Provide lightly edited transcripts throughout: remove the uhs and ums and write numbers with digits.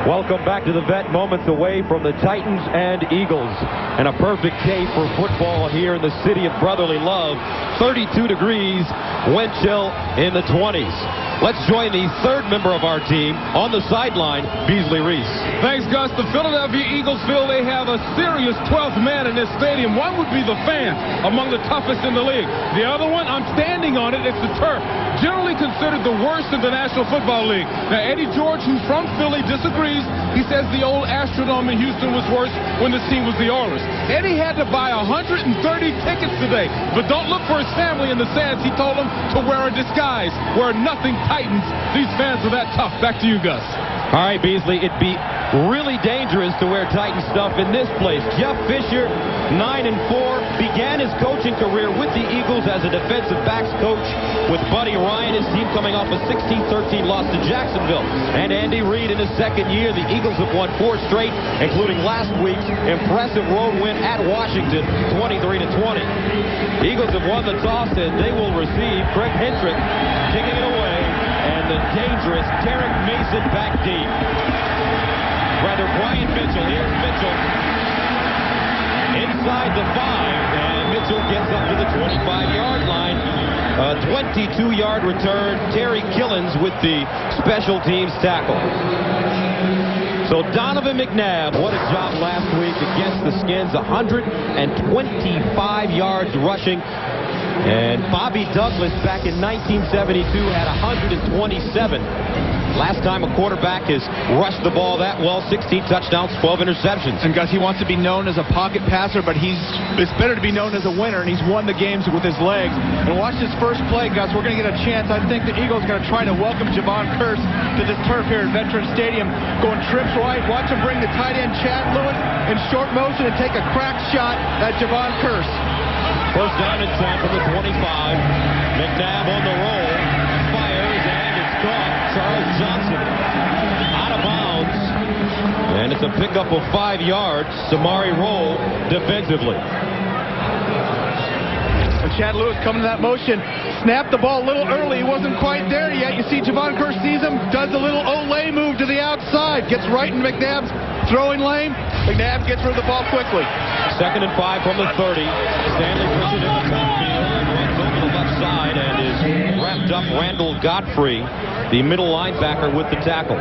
Welcome back to the vet. Moments away from the Titans and Eagles. And a perfect day for football here in the city of brotherly love. 32 degrees, wind chill in the 20s. Let's join the third member of our team on the sideline, Beasley Reese. Thanks, Gus. The Philadelphia Eagles feel they have a serious 12th man in this stadium. One would be the fans, among the toughest in the league. The other one, I'm standing on it, it's the turf. Generally considered the worst in the National Football League. Now, Eddie George, who's from Philly, disagrees. He says the old Astrodome in Houston was worse when the team was the Oilers. Eddie had to buy 130 tickets today. But don't look for his family in the stands. He told them to wear a disguise. Wear nothing Titans. These fans are that tough. Back to you, Gus. All right, Beasley, it'd be really dangerous to wear Titan stuff in this place. Jeff Fisher, 9-4, began his coaching career with the Eagles as a defensive backs coach with Buddy Ryan, his team coming off a 16-13 loss to Jacksonville. And Andy Reid in his second year, the Eagles have won 4 straight, including last week's impressive road win at Washington, 23-20. The Eagles have won the toss, and they will receive Craig Hendrick kicking it away. And the dangerous Derek Mason back deep. Rather, Brian Mitchell. Here's Mitchell. Inside the 5. And Mitchell gets up to the 25-yard line. A 22-yard return. Terry Killens with the special teams tackle. So Donovan McNabb, what a job last week against the Skins. 125 yards rushing. And Bobby Douglas back in 1972 had 127. Last time a quarterback has rushed the ball that well, 16 touchdowns, 12 interceptions. And Gus, he wants to be known as a pocket passer, but it's better to be known as a winner, and he's won the games with his legs. And watch this first play, Gus. We're going to get a chance. I think the Eagles are going to try to welcome Javon Kearse to this turf here at Veterans Stadium. Going trips right. Watch him bring the tight end Chad Lewis in short motion and take a crack shot at Javon Kearse. First down and 10 from the 25. McNabb on the roll. Fires, and it's caught. Charles Johnson out of bounds. And it's a pickup of 5 yards. Samari Rolle defensively. And Chad Lewis coming to that motion. Snapped the ball a little early. He wasn't quite there yet. You see Javon Kearse sees him. Does a little Olay move to the outside. Gets right in McNabb's throwing lane. McNabb gets rid of the ball quickly. 2nd and 5 from the 30. Stanley pushes it in the backfield and runs over the left side and is wrapped up. Randall Godfrey, the middle linebacker, with the tackle.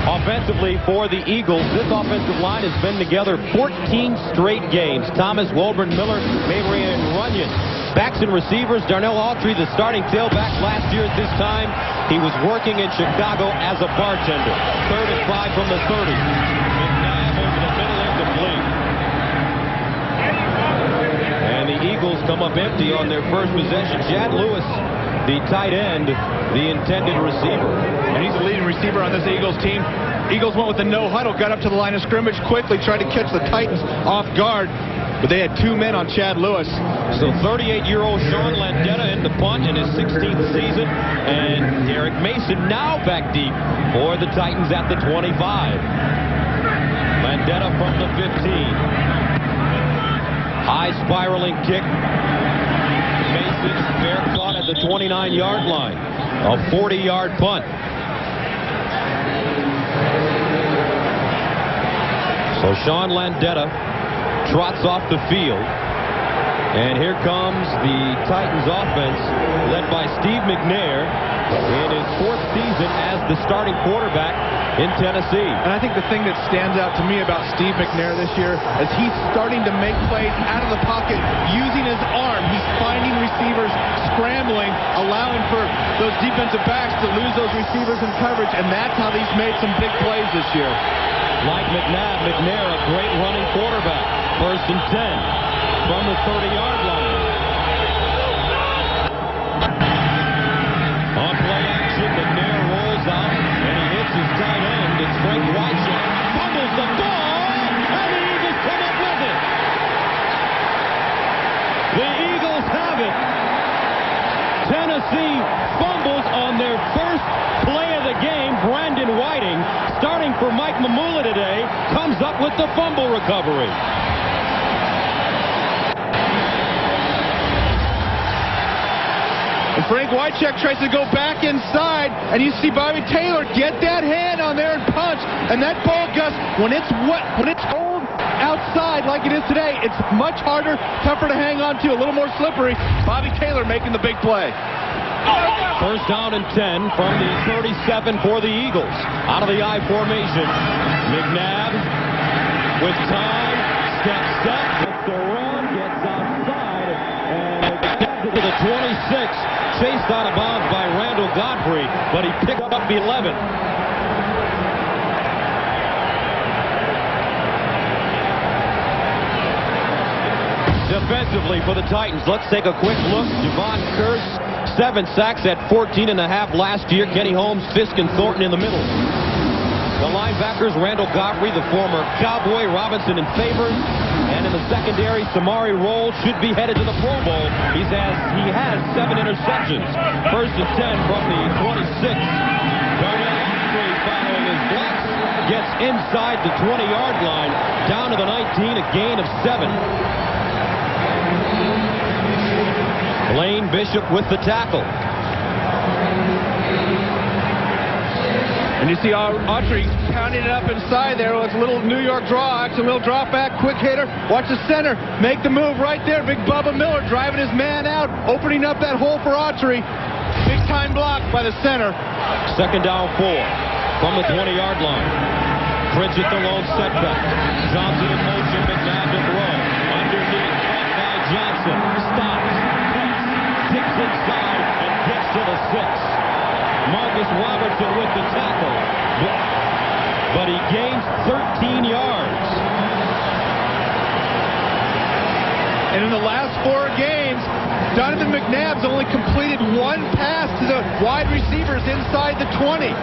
Offensively for the Eagles, this offensive line has been together 14 straight games. Thomas, Wilburn, Miller, Mabry, and Runyon. Backs and receivers, Darnell Autry, the starting tailback last year at this time. He was working in Chicago as a bartender. 3rd and 5 from the 30. And the Eagles come up empty on their first possession. Chad Lewis, the tight end, the intended receiver. And he's the leading receiver on this Eagles team. Eagles went with the no huddle, got up to the line of scrimmage quickly, tried to catch the Titans off guard, but they had 2 men on Chad Lewis. So 38-year-old Sean Landeta in the punt in his 16th season. And Derek Mason now back deep for the Titans at the 25. Landeta from the 15. High spiraling kick. Mason fair caught at the 29-yard line. A 40-yard punt. So Sean Landeta trots off the field. And here comes the Titans offense led by Steve McNair in his 4th season as the starting quarterback in Tennessee. And I think the thing that stands out to me about Steve McNair this year is he's starting to make plays out of the pocket using his arm. He's finding receivers, scrambling, allowing for those defensive backs to lose those receivers in coverage, and that's how he's made some big plays this year. Like McNair, a great running quarterback. 1st and 10 from the 30-yard line. On play action, McNair rolls out, and he hits his tight end. It's Frank Wycheck. Fumbles the ball, and the Eagles come up with it. The Eagles have it. Tennessee fumbles on their first play of the game. Brandon Whiting, starting for Mike Mamula today, comes up with the fumble recovery. And Frank Wycheck tries to go back inside, and you see Bobby Taylor get that hand on there and punch. And that ball, Gus, when it's wet, when it's cold outside like it is today, it's much harder, tougher to hang on to, a little more slippery. Bobby Taylor making the big play. First down and 10 from the 37 for the Eagles. Out of the I formation. McNabb with time, steps up, gets the run, gets outside, and gets to the 26. Chased out of bounds by Randall Godfrey, but he picked up 11. Defensively for the Titans, let's take a quick look. Javon Kearse, 7 sacks at 14.5 last year. Kenny Holmes, Fisk, and Thornton in the middle. The linebackers, Randall Godfrey, the former Cowboy, Robinson, and Favors. And in the secondary, Samari Roll should be headed to the Pro Bowl. He has 7 interceptions. First and 10 from the 26. Darnell Godfrey following his blocks. Gets inside the 20-yard line. Down to the 19, a gain of 7. Blaine Bishop with the tackle. And you see Autry pounding it up inside there with a little New York draw action, a little drop back, quick hitter. Watch the center, make the move right there. Big Bubba Miller driving his man out, opening up that hole for Autry. Big time block by the center. Second down 4 from the 20-yard line. Pritchett the lone setback. Johnson in motion, McNabb to throw. Underneath by Johnson. Stops. Six inside and gets to the 6. Marcus Robertson with the tackle, but he gains 13 yards. And in the last 4 games, Donovan McNabb's only completed 1 pass to the wide receivers inside the 20.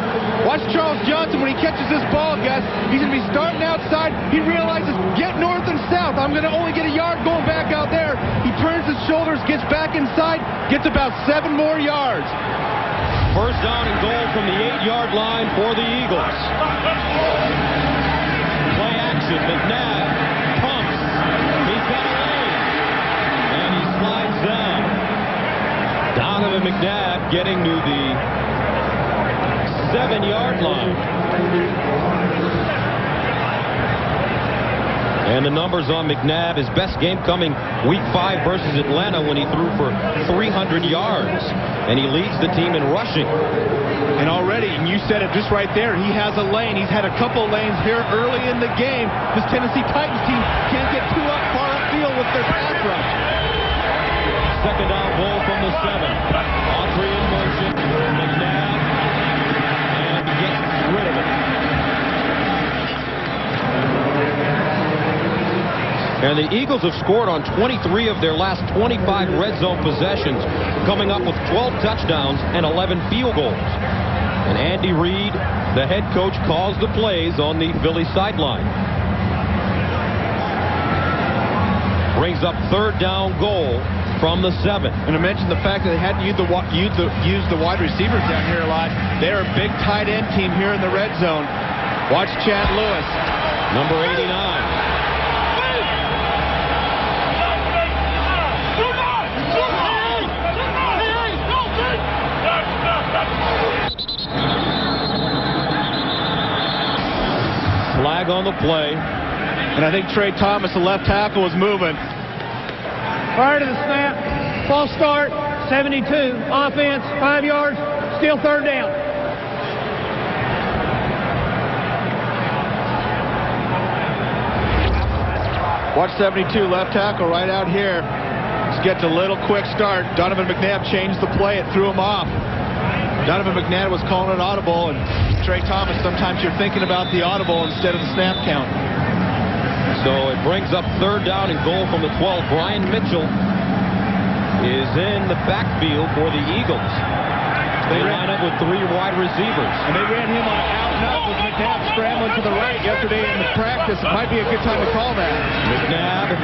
Watch Charles Johnson when he catches this ball, Gus. He's going to be starting outside. He realizes, get north and south. I'm going to only get a yard going back out there. He turns his shoulders, gets back inside, gets about 7 more yards. First down and goal from the 8-yard line for the Eagles. Play action. McNabb pumps. He's got a lane. And he slides down. Donovan McNabb getting to the 7-yard line. And the numbers on McNabb, his best game coming week 5 versus Atlanta when he threw for 300 yards. And he leads the team in rushing. And already, and you said it just right there, he has a lane. He's had a couple lanes here early in the game. This Tennessee Titans team can't get too far upfield with their pass rush. Second down ball from the 7. Autry in motion. McNabb. And gets rid of it. And the Eagles have scored on 23 of their last 25 red zone possessions, coming up with 12 touchdowns and 11 field goals. And Andy Reid, the head coach, calls the plays on the Philly sideline. Brings up third down goal from the 7. And I mentioned the fact that they had to use the wide receivers down here a lot. They're a big tight end team here in the red zone. Watch Chad Lewis. Number 89. Flag on the play. And I think Trey Thomas, the left tackle, was moving. Prior to the snap, false start, 72, offense, 5 yards, still third down. Watch 72, left tackle right out here. Just gets a little quick start. Donovan McNabb changed the play. It threw him off. Donovan McNabb was calling an audible, and Trey Thomas, sometimes you're thinking about the audible instead of the snap count. So it brings up third down and goal from the 12. Brian Mitchell is in the backfield for the Eagles. They line up with 3 wide receivers. And they ran him on out and up with McNabb scrambling to the right yesterday in the practice. It might be a good time to call that. McNabb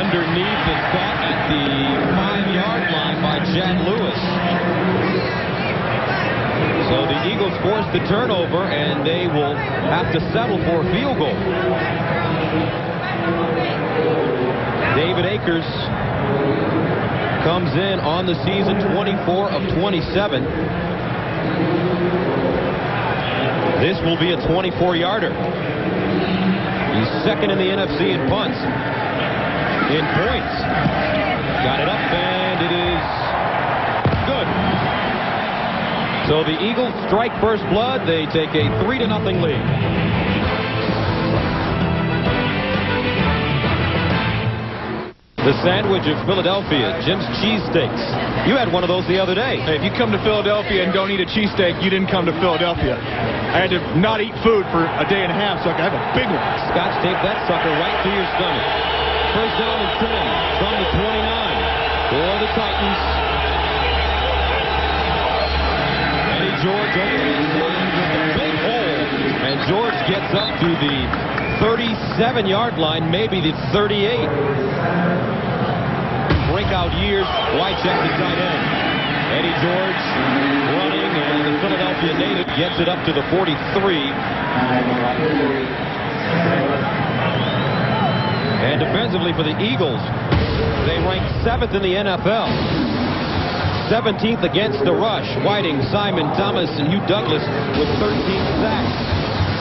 underneath is caught at the 5-yard line by Chad Lewis. So the Eagles force the turnover, and they will have to settle for a field goal. David Akers comes in on the season 24 of 27. This will be a 24-yarder. He's second in the NFC in punts. In points. Got it up, and it is good. So the Eagles strike first blood. They take a 3-0 lead. The sandwich of Philadelphia, Jim's Cheesesteaks. You had one of those the other day. Hey, if you come to Philadelphia and don't eat a cheesesteak, you didn't come to Philadelphia. I had to not eat food for a day and a half so I could have a big one. Scotch tape that sucker right through your stomach. First down and 10 from the 29 for the Titans. Eddie George opens with a big hole, and George gets up to the 37-yard line, maybe the 38. Breakout years, Wycheck the tight end. Eddie George running, and the Philadelphia native gets it up to the 43. And defensively for the Eagles, they rank 7th in the NFL. 17th against the rush. Whiting, Simon, Thomas, and Hugh Douglas with 13 sacks.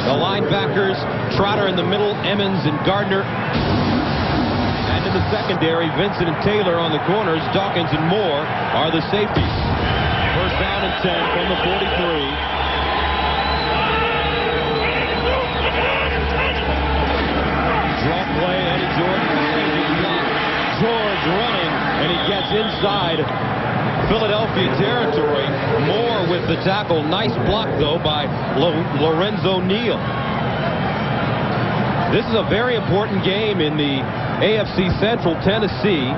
The linebackers, Trotter in the middle, Emmons and Gardner. And in the secondary, Vincent and Taylor on the corners, Dawkins and Moore are the safeties. First down and 10 from the 43. Draw play, Eddie George. George running, and he gets inside Philadelphia territory. Moore with the tackle. Nice block, though, by Lorenzo Neal. This is a very important game in the AFC Central. Tennessee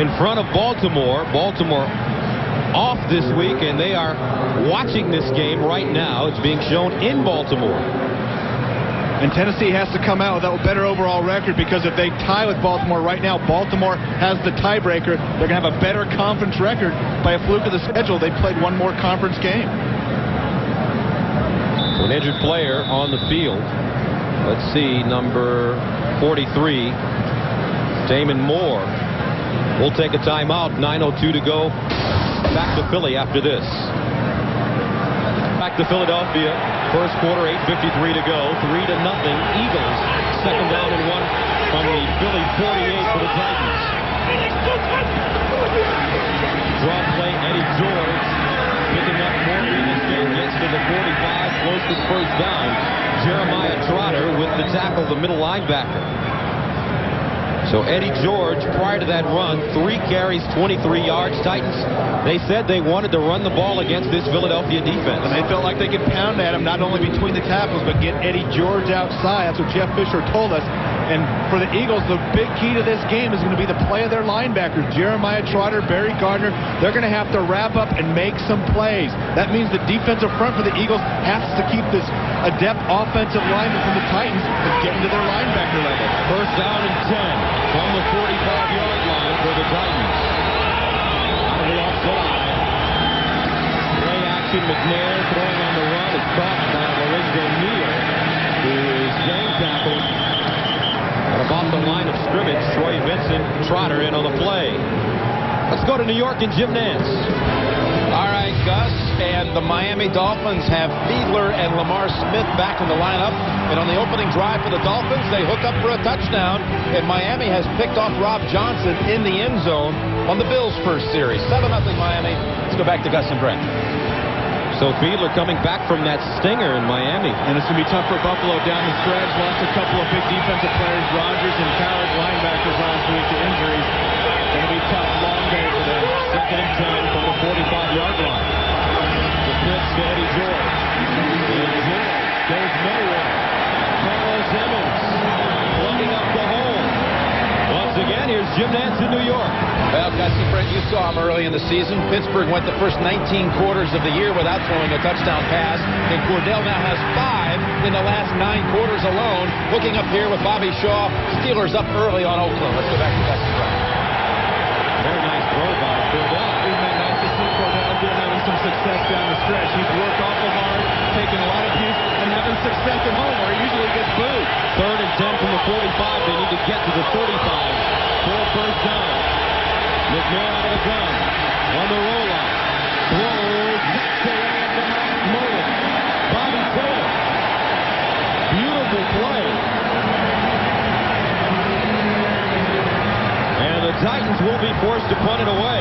in front of Baltimore. Baltimore off this week, and they are watching this game right now. It's being shown in Baltimore. And Tennessee has to come out with a better overall record, because if they tie with Baltimore right now, Baltimore has the tiebreaker. They're going to have a better conference record. By a fluke of the schedule, they played one more conference game. An injured player on the field. Let's see, number 43, Damon Moore, will take a timeout. 9:02 to go. Back to Philly after this. Back to Philadelphia. First quarter, 8:53 to go. 3-0 Eagles. Second down and 1 from the Philly 48 for the Titans. Draw play, Eddie George picking up more real estate. Gets to the 45, close to first down. Jeremiah Trotter with the tackle, the middle linebacker. So Eddie George, prior to that run, 3 carries, 23 yards. Titans, they said they wanted to run the ball against this Philadelphia defense. And they felt like they could pound at him, not only between the tackles, but get Eddie George outside. That's what Jeff Fisher told us. And for the Eagles, the big key to this game is going to be the play of their linebackers. Jeremiah Trotter, Barry Gardner, they're going to have to wrap up and make some plays. That means the defensive front for the Eagles has to keep this adept offensive lineman from the Titans and get into their linebacker level. First down and 10 from the 45-yard line for the Titans. Out of the offside. Play action, McNair throwing on the run. It's caught by Lorenzo Neal, who is game tackled. And about the line of scrimmage, Troy Vincent, Trotter in on the play. Let's go to New York and Jim Nance. All right, Gus, and the Miami Dolphins have Fiedler and Lamar Smith back in the lineup. And on the opening drive for the Dolphins, they hook up for a touchdown. And Miami has picked off Rob Johnson in the end zone on the Bills' first series. 7-0 Miami. Let's go back to Gus and Brent. So Fiedler coming back from that stinger in Miami. And it's going to be tough for Buffalo down the stretch. Lost a couple of big defensive players, Rodgers and Coward, linebackers last week to injuries. Going to be a tough, long day for them. Second and 10 from the 45-yard line. The pitch to Eddie George. And George goes nowhere. Carlos Emmons plugging up the hole. Once again, here's Jim Nance in New York. Well, Gus and Brent, you saw him early in the season. Pittsburgh went the first 19 quarters of the year without throwing a touchdown pass. And Cordell now has 5 in the last 9 quarters alone. Looking up here with Bobby Shaw. Steelers up early on Oakland. Let's go back to Gus and Brent. Very nice throw by Cordell. Isn't that nice to see Cordell having some success down the stretch? He's worked awful hard, taking a lot of abuse, and having success at home where he usually gets booed. Third and 10 from the 45. They need to get to the 35 for a first down. man out of the gun. On the rollout. Throws. Knocks away at the last moment. Bobby Taylor. Beautiful play. And the Titans will be forced to punt it away.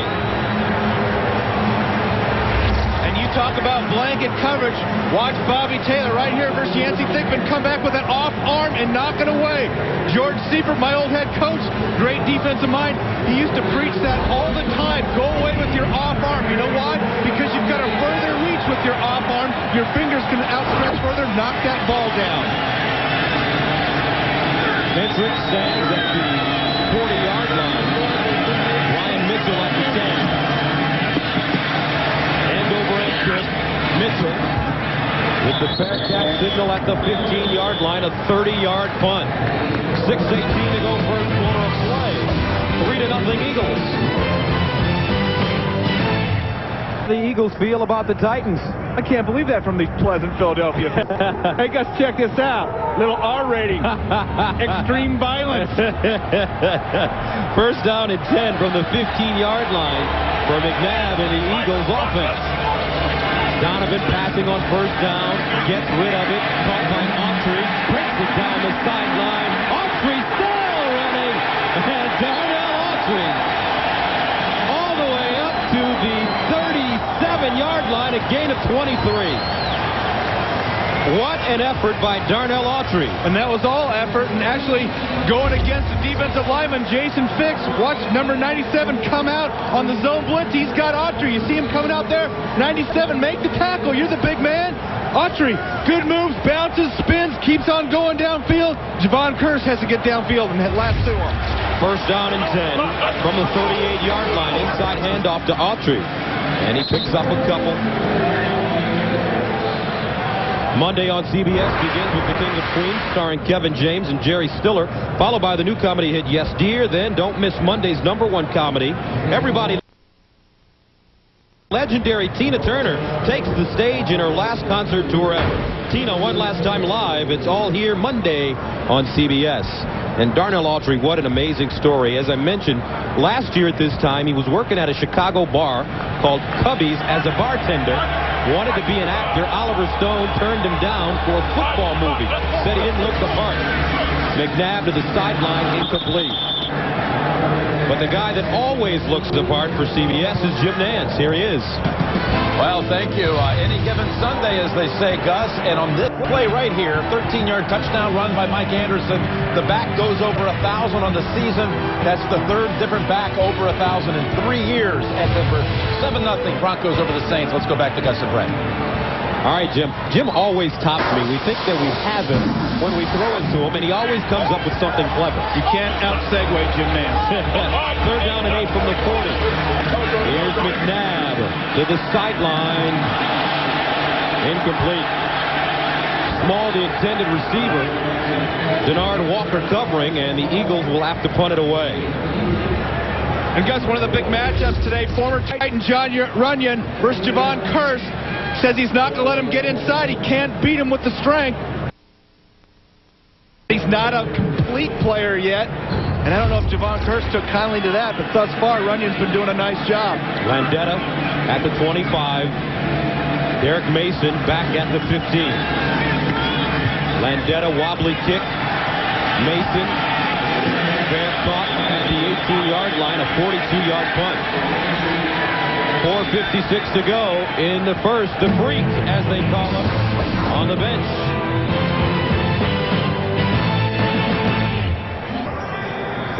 And you talk about blanket coverage. Watch Bobby Taylor right here versus Yancey Thickman come back with an off arm and knock it away. George Seifert, my old head coach, great defensive mind. He used to preach that all the time. Go away with your off arm. You know why? Because you've got a further reach with your off arm. Your fingers can outstretch further, knock that ball down. Metric stands at the 40-yard line. Ryan Mitchell at the 10. End over end kick. Mitchell with the Bearcat signal at the 15-yard line. A 30-yard punt. 6:18 to go, first quarter of play. 3-0 Eagles. The Eagles feel about the Titans. I can't believe that from the pleasant Philadelphia. Hey, guys, check this out. Little R rating. Extreme violence. First down and 10 from the 15-yard line for McNabb and the Eagles offense. Donovan passing on first down. Gets rid of it. Caught by Autry. Brings it down the sideline. Autry still running. And Darnell Autry all the way up to the 37-yard line, a gain of 23. What an effort by Darnell Autry. And that was all effort, and actually going against the defensive lineman, Jason Fix. Watch number 97 come out on the zone blitz. He's got Autry. You see him coming out there. 97, make the tackle. You're the big man. Autry, good moves, bounces, spins, keeps on going downfield. Javon Curse has to get downfield and lasso him. First down and 10 from the 38-yard line. Inside handoff to Autry. And he picks up a couple. Monday on CBS begins with The King of Queens, starring Kevin James and Jerry Stiller, followed by the new comedy hit Yes Dear. Then don't miss Monday's #1 comedy, Everybody. Legendary Tina Turner takes the stage in her last concert tour ever. Tina, one last time live. It's all here Monday on CBS. And Darnell Autry, what an amazing story. As I mentioned, last year at this time, he was working at a Chicago bar called Cubby's as a bartender. Wanted to be an actor. Oliver Stone turned him down for a football movie. Said he didn't look the part. McNabb to the sideline, incomplete. But the guy that always looks the part for CBS is Jim Nantz. Here he is. Well, thank you. Any given Sunday, as they say, Gus. And on this play right here, 13-yard touchdown run by Mike Anderson. The back goes over 1,000 on the season. That's the third different back over 1,000 in 3 years. And over 7-0 Broncos over the Saints. Let's go back to Gus and Brett. All right, Jim. Jim always tops me. We think that we have him when we throw into him, and he always comes up with something clever. You can't out-segue Jim Nantz. Third down and 8 from the 40. Here's McNabb to the sideline. Incomplete. Small, the intended receiver. Denard Walker covering, and the Eagles will have to punt it away. And Gus, one of the big matchups today, former Titan John Runyon versus Javon Curse. Says he's not going to let him get inside. He can't beat him with the strength. He's not a complete player yet. And I don't know if Javon Curse took kindly to that, but thus far, Runyon's been doing a nice job. Landeta at the 25. Derek Mason back at the 15. Landeta wobbly kick. Mason fair caught at the 18-yard line, a 42-yard punt. 4:56 to go in the first. The Freak, as they call him, on the bench.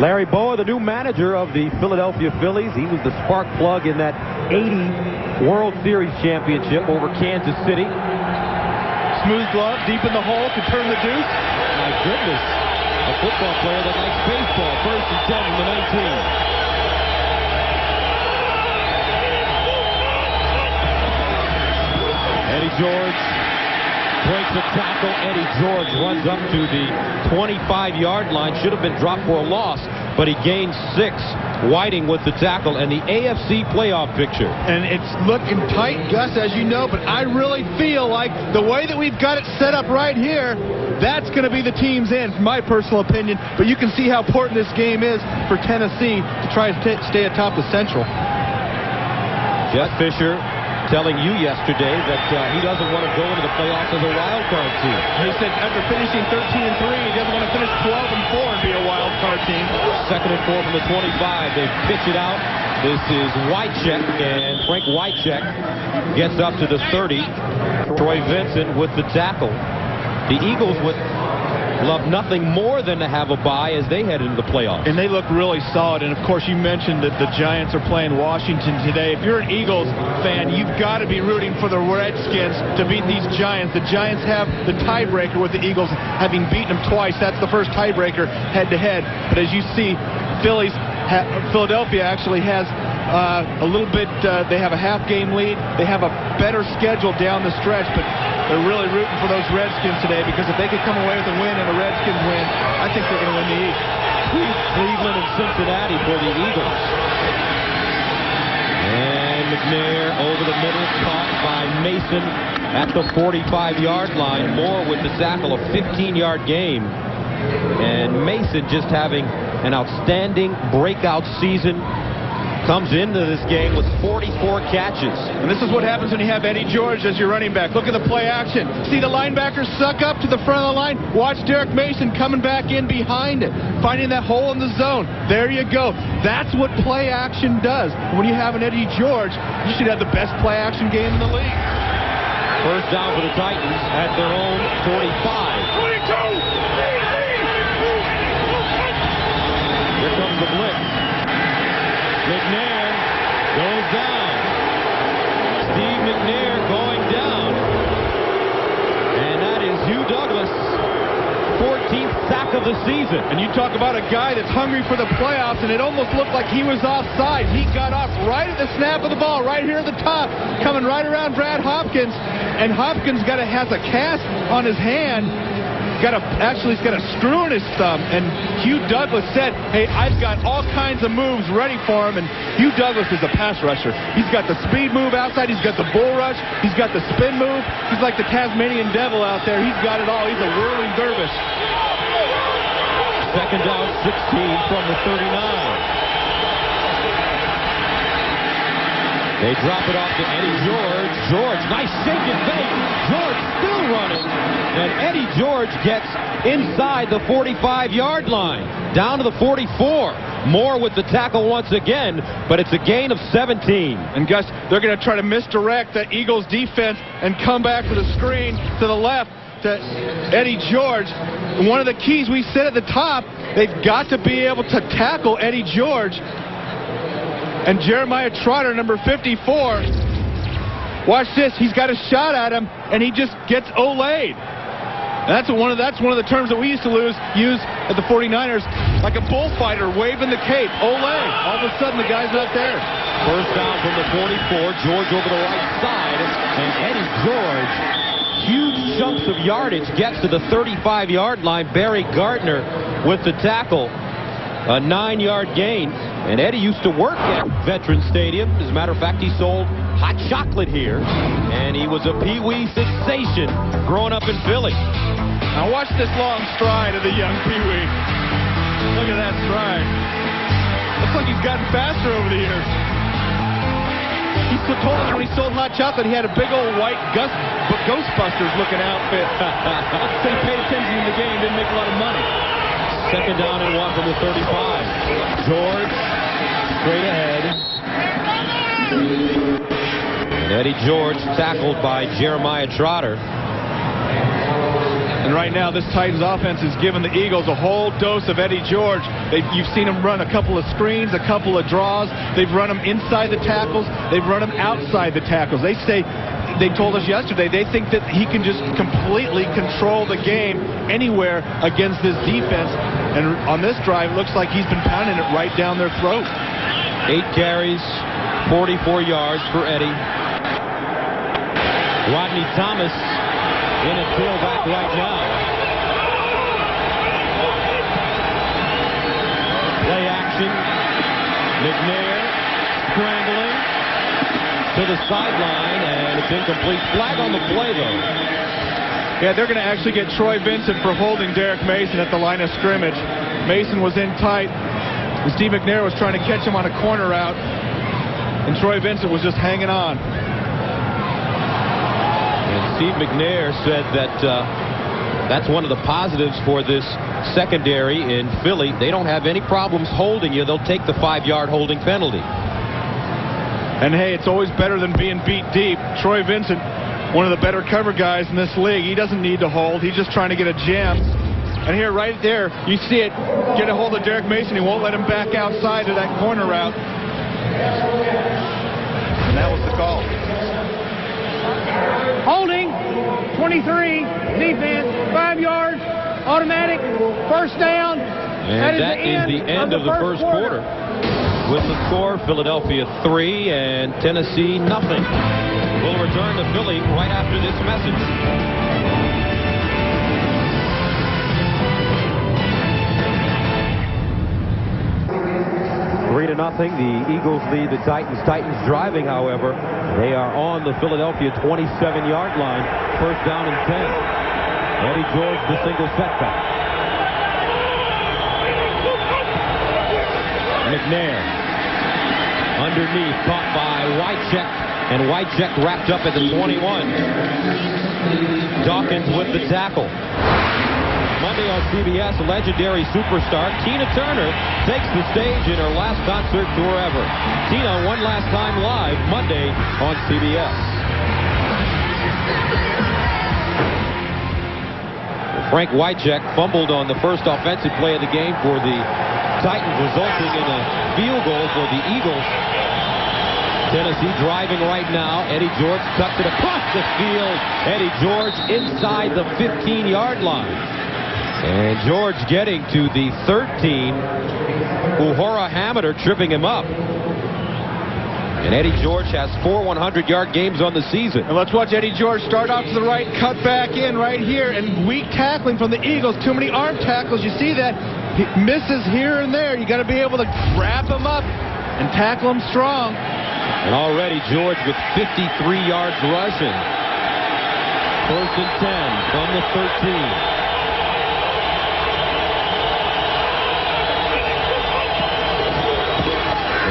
Larry Bowa, the new manager of the Philadelphia Phillies. He was the spark plug in that 80 World Series championship over Kansas City. Smooth glove, deep in the hole, could turn the deuce. My goodness. A football player that likes baseball. First and 10 from the 19. Eddie George breaks a tackle. Eddie George runs up to the 25-yard line. Should have been dropped for a loss, but he gained 6. Whiting with the tackle, and the AFC playoff picture. And it's looking tight, Gus, as you know, but I really feel like the way that we've got it set up right here, that's going to be the team's end, in my personal opinion. But you can see how important this game is for Tennessee to try to stay atop the Central. Jeff Fisher telling you yesterday that he doesn't want to go into the playoffs as a wild card team. He said after finishing 13-3, he doesn't want to finish 12-4 and be a wild card team. 2nd and 4 from the 25. They pitch it out. This is Wycheck, and Frank Wycheck gets up to the 30. Troy Vincent with the tackle. The Eagles would love nothing more than to have a bye as they head into the playoffs. And they look really solid. And, of course, you mentioned that the Giants are playing Washington today. If you're an Eagles fan, you've got to be rooting for the Redskins to beat these Giants. The Giants have the tiebreaker with the Eagles, having beaten them twice. That's the first tiebreaker head-to-head. But as you see, Philadelphia actually has a little bit, they have a half-game lead. They have a better schedule down the stretch, but they're really rooting for those Redskins today, because if they could come away with a win and the Redskins win, I think they're going to win the East. Cleveland and Cincinnati for the Eagles. And McNair over the middle, caught by Mason at the 45-yard line. Moore with the tackle, a 15-yard gain. And Mason just having an outstanding breakout season. Comes into this game with 44 catches. And this is what happens when you have Eddie George as your running back. Look at the play action. See the linebackers suck up to the front of the line. Watch Derek Mason coming back in behind it, finding that hole in the zone. There you go. That's what play action does. When you have an Eddie George, you should have the best play action game in the league. First down for the Titans at their own 45. 22! Here comes the blitz. McNair goes down. Steve McNair going down. And that is Hugh Douglas, 14th sack of the season. And you talk about a guy that's hungry for the playoffs, and it almost looked like he was offside. He got off right at the snap of the ball, right here at the top, coming right around Brad Hopkins. And Hopkins has a cast on his hand. He's got a screw in his thumb, and Hugh Douglas said, hey, I've got all kinds of moves ready for him. And Hugh Douglas is a pass rusher. He's got the speed move outside, he's got the bull rush, he's got the spin move. He's like the Tasmanian devil out there. He's got it all. He's a whirling dervish. 2nd down, 16 from the 39. They drop it off to Eddie George. George, nice shake and bake. George still running. And Eddie George gets inside the 45-yard line. Down to the 44. Moore with the tackle once again, but it's a gain of 17. And Gus, they're going to try to misdirect the Eagles defense and come back with a screen to the left to Eddie George. And one of the keys we said at the top, they've got to be able to tackle Eddie George. And Jeremiah Trotter, number 54, watch this. He's got a shot at him, and he just gets olayed. And that's one of the terms that we used to use at the 49ers, like a bullfighter waving the cape. Olay. All of a sudden, the guy's not there. First down from the 44. George over the right side, and Eddie George, huge chunks of yardage, gets to the 35-yard line. Barry Gardner with the tackle. A 9-yard gain. And Eddie used to work at Veterans Stadium. As a matter of fact, he sold hot chocolate here. And he was a Pee-wee sensation growing up in Philly. Now watch this long stride of the young Pee-wee. Look at that stride. Looks like he's gotten faster over the years. He told us when he sold hot chocolate he had a big old white Ghostbusters looking outfit. So he paid attention to the game, didn't make a lot of money. 2nd down and 1 from the 35. George straight ahead. And Eddie George tackled by Jeremiah Trotter. And right now, this Titans offense has given the Eagles a whole dose of Eddie George. You've seen him run a couple of screens, a couple of draws. They've run him inside the tackles. They've run him outside the tackles. They told us yesterday they think that he can just completely control the game anywhere against this defense. And on this drive, it looks like he's been pounding it right down their throat. 8 carries, 44 yards for Eddie. Rodney Thomas in a tailback right now. Play action. McNair scrambling to the sideline, and it's incomplete. Flag on the play, though. Yeah, they're going to actually get Troy Vincent for holding Derek Mason at the line of scrimmage. Mason was in tight. And Steve McNair was trying to catch him on a corner route. And Troy Vincent was just hanging on. And Steve McNair said that that's one of the positives for this secondary in Philly. They don't have any problems holding you. They'll take the 5-yard holding penalty. And hey, it's always better than being beat deep. Troy Vincent, one of the better cover guys in this league. He doesn't need to hold. He's just trying to get a jam. And here, right there, you see it. Get a hold of Derek Mason. He won't let him back outside of that corner route. And that was the call. Holding, 23, defense, 5 yards, automatic, first down. And that is the end of the first quarter. With the score, Philadelphia 3 and Tennessee nothing. We'll return to Philly right after this message. 3-0. The Eagles lead the Titans. Titans driving, however. They are on the Philadelphia 27-yard line. First down and 10. Eddie George, the single setback. McNair underneath, caught by Wycheck, and Wycheck wrapped up at the 21. Dawkins with the tackle. Monday on CBS, a legendary superstar, Tina Turner, takes the stage in her last concert tour ever. Tina one last time live Monday on CBS. Frank Wycheck fumbled on the first offensive play of the game for the Titans, resulting in a field goal for the Eagles. Tennessee driving right now. Eddie George cuts it across the field. Eddie George inside the 15-yard line. And George getting to the 13. Uhura Hamiter tripping him up. And Eddie George has 4 100-yard games on the season. And let's watch Eddie George start off to the right, cut back in right here, and weak tackling from the Eagles. Too many arm tackles. You see that? He misses here and there. You got to be able to wrap him up and tackle him strong. And already George with 53 yards rushing. First and 10 from the 13.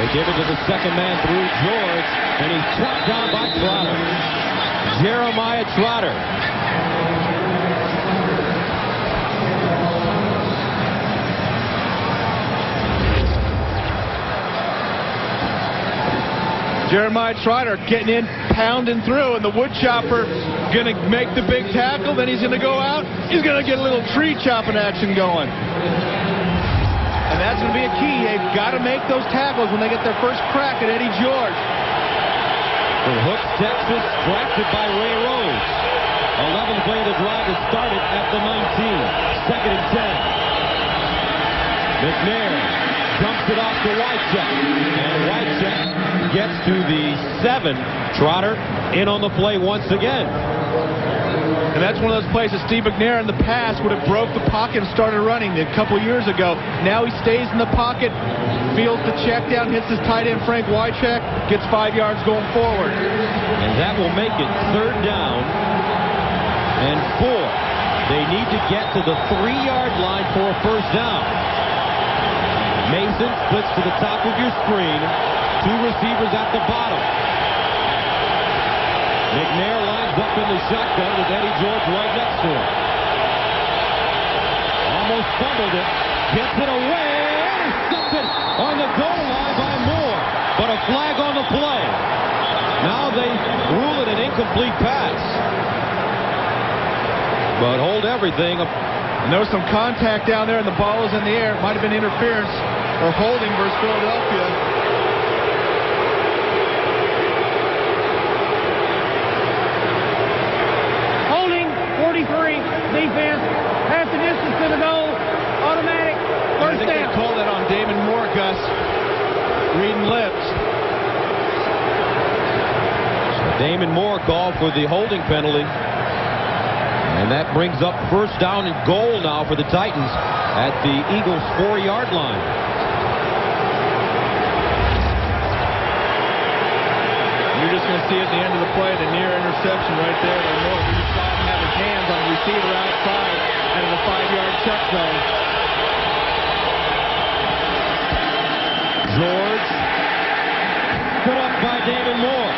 They give it to the second man through George, and he's trapped down by Trotter. Jeremiah Trotter. Jeremiah Trotter getting in, pounding through, and the wood chopper going to make the big tackle. Then he's going to go out. He's going to get a little tree chopping action going. And that's going to be a key. They've got to make those tackles when they get their first crack at Eddie George. From Hooks, Texas, drafted by Ray Rhodes. 11th play of the drive is started at the 19. Second and 10. McNair dumps it off to Wycheck. And Wycheck gets to the 7. Trotter in on the play once again. And that's one of those plays that Steve McNair in the past would have broke the pocket and started running a couple years ago. Now he stays in the pocket, fields the check down, hits his tight end Frank Wycheck, gets 5 yards going forward. And that will make it third down and 4. They need to get to the 3-yard line for a first down. Mason splits to the top of your screen. 2 receivers at the bottom. McNair lines up in the shotgun with Eddie George right next to him. Almost fumbled it. Gets it away. Intercepted on the goal line by Moore. But a flag on the play. Now they rule it an incomplete pass. But hold everything. And there was some contact down there, and the ball was in the air. It might have been interference or holding versus Philadelphia. Defense, half the distance to the goal, automatic, first down. I think they called that on Damon Moore, Gus, reading lips. So Damon Moore called for the holding penalty. And that brings up first down and goal now for the Titans at the Eagles' 4-yard line. You're just going to see at the end of the play the near interception right there by Moore. You saw him have his hands on the check zone. George put up by Damon Moore.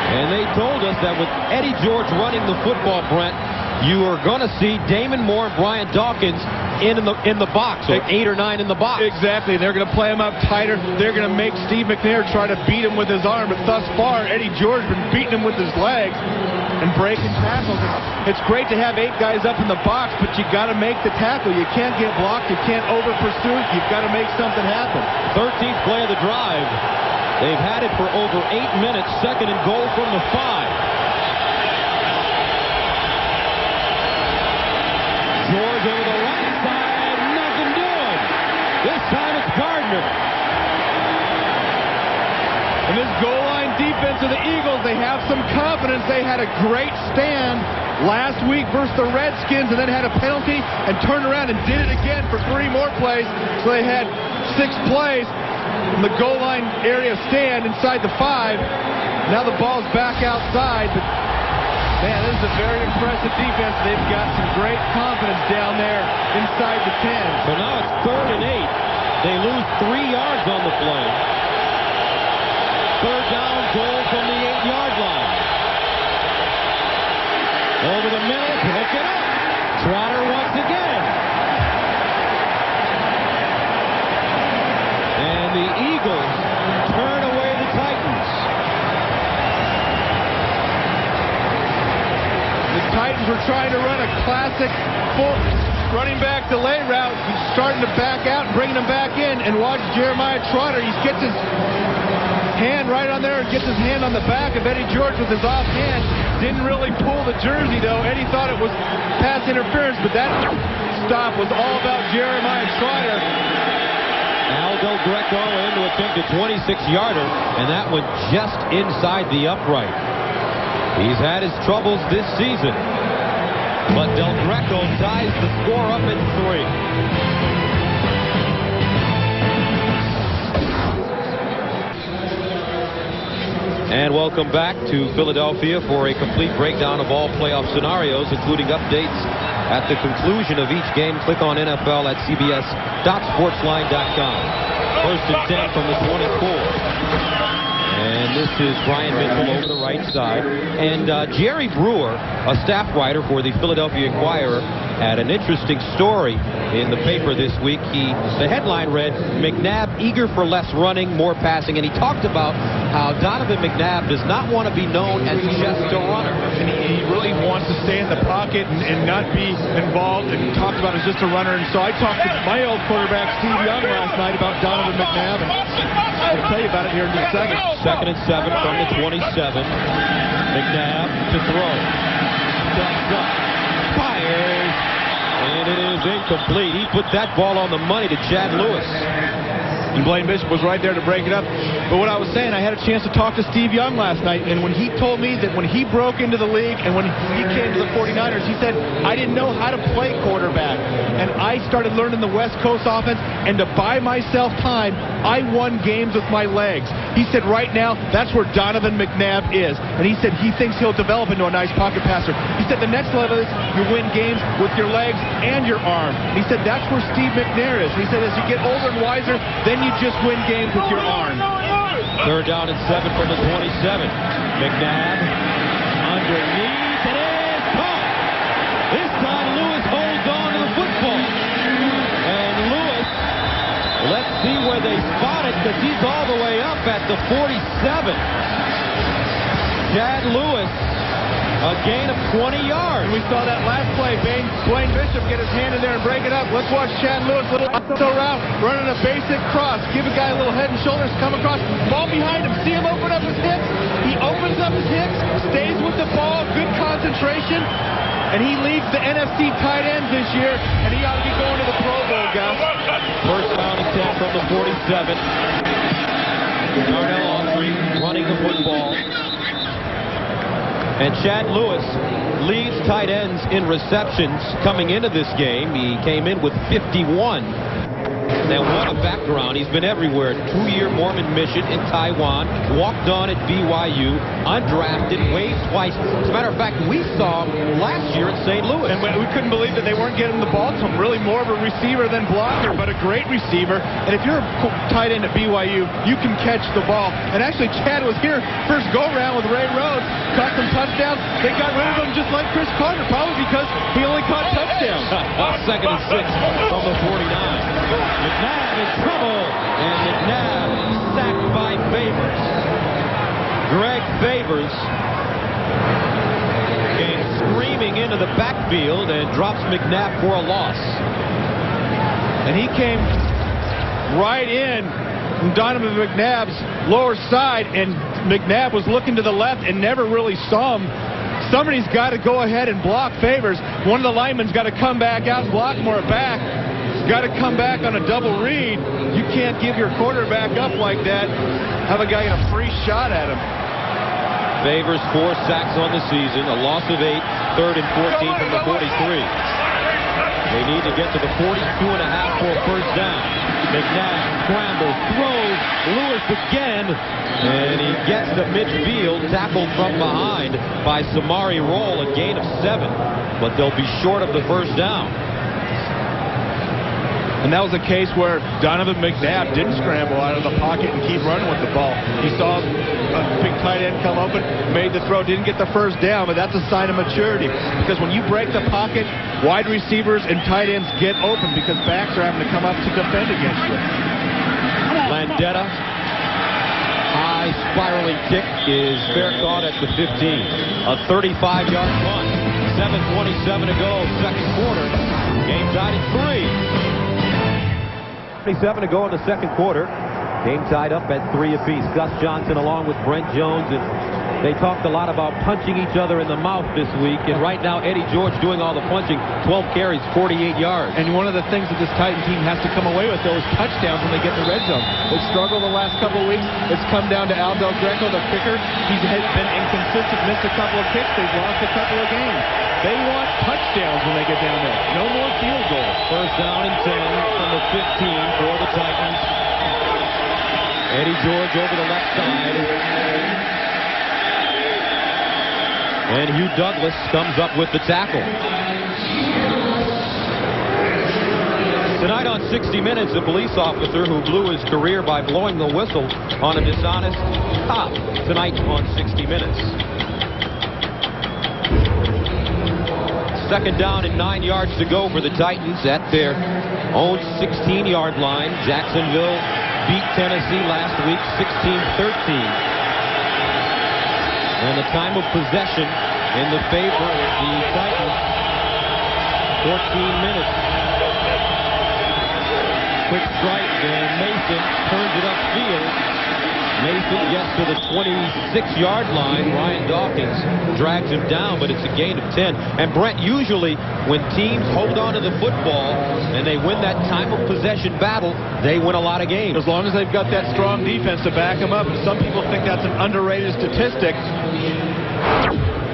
And they told us that with Eddie George running the football, Brent, you are going to see Damon Moore and Brian Dawkins in the box, or 8 or 9 in the box. Exactly. They're going to play him up tighter. They're going to make Steve McNair try to beat him with his arm. But thus far, Eddie George has been beating him with his legs and breaking tackles. It's great to have 8 guys up in the box, but you got to make the tackle. You can't get blocked. You can't over pursue. You've got to make something happen. 13th play of the drive. They've had it for over 8 minutes. 2nd and goal from the 5. George over the right side, nothing doing. This time it's Gardner. And this goal line defense of the Eagles, they have some confidence. They had a great stand last week versus the Redskins and then had a penalty and turned around and did it again for 3 more plays. So they had 6 plays from the goal line area stand inside the 5. Now the ball's back outside, but man, this is a very impressive defense. They've got some great confidence down there inside the 10. So now it's 3rd and 8. They lose 3 yards on the play. 3rd down, goal from the 8-yard line. Over the middle, pick it up. Trotter once again. And the Eagles turn away the Titans. The Titans were trying to run a classic full running back delay route. He's starting to back out and bringing him back in. And watch Jeremiah Trotter. He gets his hand right on there and gets his hand on the back of Eddie George with his offhand. Didn't really pull the jersey, though. Eddie thought it was pass interference, but that stop was all about Jeremiah Trotter. Aldo Greco in to attempt a 26-yarder, and that went just inside the upright. He's had his troubles this season, but Del Greco ties the score up at 3. And welcome back to Philadelphia for a complete breakdown of all playoff scenarios, including updates at the conclusion of each game. Click on NFL at cbs.sportsline.com. 1st and 10 from the 24. And this is Brian Mitchell over the right side. And Jerry Brewer, a staff writer for the Philadelphia Inquirer, had an interesting story in the paper this week. The headline read, McNabb eager for less running, more passing. And he talked about how Donovan McNabb does not want to be known as just a runner. And he really wants to stay in the pocket and not be involved and talked about as just a runner. And so I talked to my old quarterback, Steve Young, last night about Donovan McNabb. And I'll tell you about it here in just a second. 2nd and 7 from the 27. McNabb to throw. Steps up. Fires. And it is incomplete. He put that ball on the money to Chad Lewis. And Blaine Bishop was right there to break it up. But what I was saying, I had a chance to talk to Steve Young last night, and when he told me that when he broke into the league and when he came to the 49ers, he said, I didn't know how to play quarterback. And I started learning the West Coast offense, and to buy myself time, I won games with my legs. He said right now, that's where Donovan McNabb is. And he said he thinks he'll develop into a nice pocket passer. He said the next level is you win games with your legs and your arm. And he said that's where Steve McNair is. And he said as you get older and wiser, then you just win games with your arm. 3rd down and 7 from the 27. McNabb underneath. It is caught. This time Lewis holds on to the football. And Lewis, let's see where they spot it, because he's all the way up at the 47. Chad Lewis, a gain of 20 yards. And we saw that last play. Blaine Bishop get his hand in there and break it up. Let's watch Chad Lewis, little route, running a basic cross. Give a guy a little head and shoulders, come across. Ball behind him. See him open up his hips. He opens up his hips, stays with the ball, good concentration. And he leads the NFC tight ends this year, and he ought to be going to the Pro Bowl, guys. 1st down and 10 from the 47. Darnell Autry running the football. And Chad Lewis leads tight ends in receptions coming into this game. He came in with 51. And what a background. He's been everywhere. 2-year Mormon mission in Taiwan. Walked on at BYU. Undrafted. Waived twice. As a matter of fact, we saw him last year at St. Louis. And we couldn't believe that they weren't getting the ball to him. Really more of a receiver than blocker, but a great receiver. And if you're a tight end at BYU, you can catch the ball. And actually, Chad was here first go-around with Ray Rhodes. Caught some touchdowns. They got rid of him just like Chris Carter, probably because he only caught touchdowns. 2nd and 6 from the 49. McNabb in trouble, and McNabb sacked by Favors. Greg Favors came screaming into the backfield and drops McNabb for a loss. And he came right in from Donovan McNabb's lower side, and McNabb was looking to the left and never really saw him. Somebody's got to go ahead and block Favors. One of the linemen's got to come back out and block more back. Got to come back on a double read. You can't give your quarterback up like that. Have a guy get a free shot at him. Favors 4 sacks on the season, a loss of 8, 3rd and 14 from the 43. They need to get to the 42.5 for a first down. McNabb scrambles, throws, Lewis again, and he gets to midfield, tackled from behind by Samari Roll, a gain of 7, but they'll be short of the first down. And that was a case where Donovan McNabb didn't scramble out of the pocket and keep running with the ball. You saw a big tight end come open, made the throw, didn't get the first down, but that's a sign of maturity. Because when you break the pocket, wide receivers and tight ends get open because backs are having to come up to defend against you. Landetta, high spiraling kick is fair caught at the 15. A 35-yard punt. 7:27 to go, second quarter. Game tied at 3. 27 to go in the second quarter. Game tied up at 3 apiece. Gus Johnson along with Brent Jones, and they talked a lot about punching each other in the mouth this week. And right now, Eddie George doing all the punching. 12 carries, 48 yards. And one of the things that this Titan team has to come away with, though, is touchdowns when they get in the red zone. They've struggled the last couple of weeks. It's come down to Al Del Greco, the kicker. He's been inconsistent, missed a couple of kicks. They've lost a couple of games. They want touchdowns when they get down there. No more field goals. First down and 10 from the 15 for the Titans. Eddie George over the left side. And Hugh Douglas comes up with the tackle. Tonight on 60 Minutes, a police officer who blew his career by blowing the whistle on a dishonest cop. Tonight on 60 Minutes. Second down and 9 yards to go for the Titans at their own 16-yard line. Jacksonville beat Tennessee last week 16-13. And the time of possession in the favor of the Titans, 14 minutes. Quick strike, and Mason turns it upfield. Mason gets to the 26-yard line. Ryan Dawkins drags him down, but it's a gain of 10. And Brent, usually when teams hold on to the football and they win that time of possession battle, they win a lot of games. As long as they've got that strong defense to back them up. Some people think that's an underrated statistic.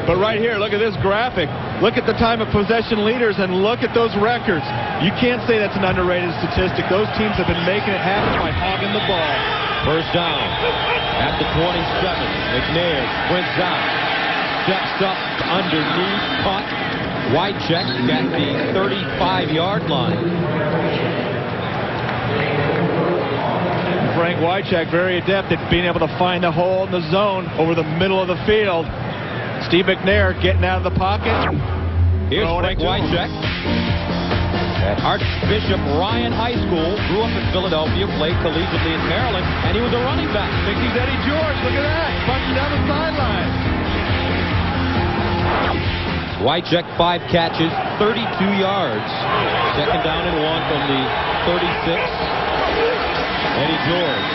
But right here, look at this graphic. Look at the time of possession leaders and look at those records. You can't say that's an underrated statistic. Those teams have been making it happen by hogging the ball. First down at the 27. McNair sprints out. Steps up underneath. Caught. Wycheck at the 35-yard line. Frank Wycheck very adept at being able to find a hole in the zone over the middle of the field. Steve McNair getting out of the pocket. Here's Frank Wycheck at Archbishop Ryan High School. Grew up in Philadelphia, played collegiately in Maryland, and he was a running back. Think he's Eddie George. Look at that. Punching down the sideline. Wycheck 5 catches, 32 yards. Second down and 1 from the 36. Eddie George.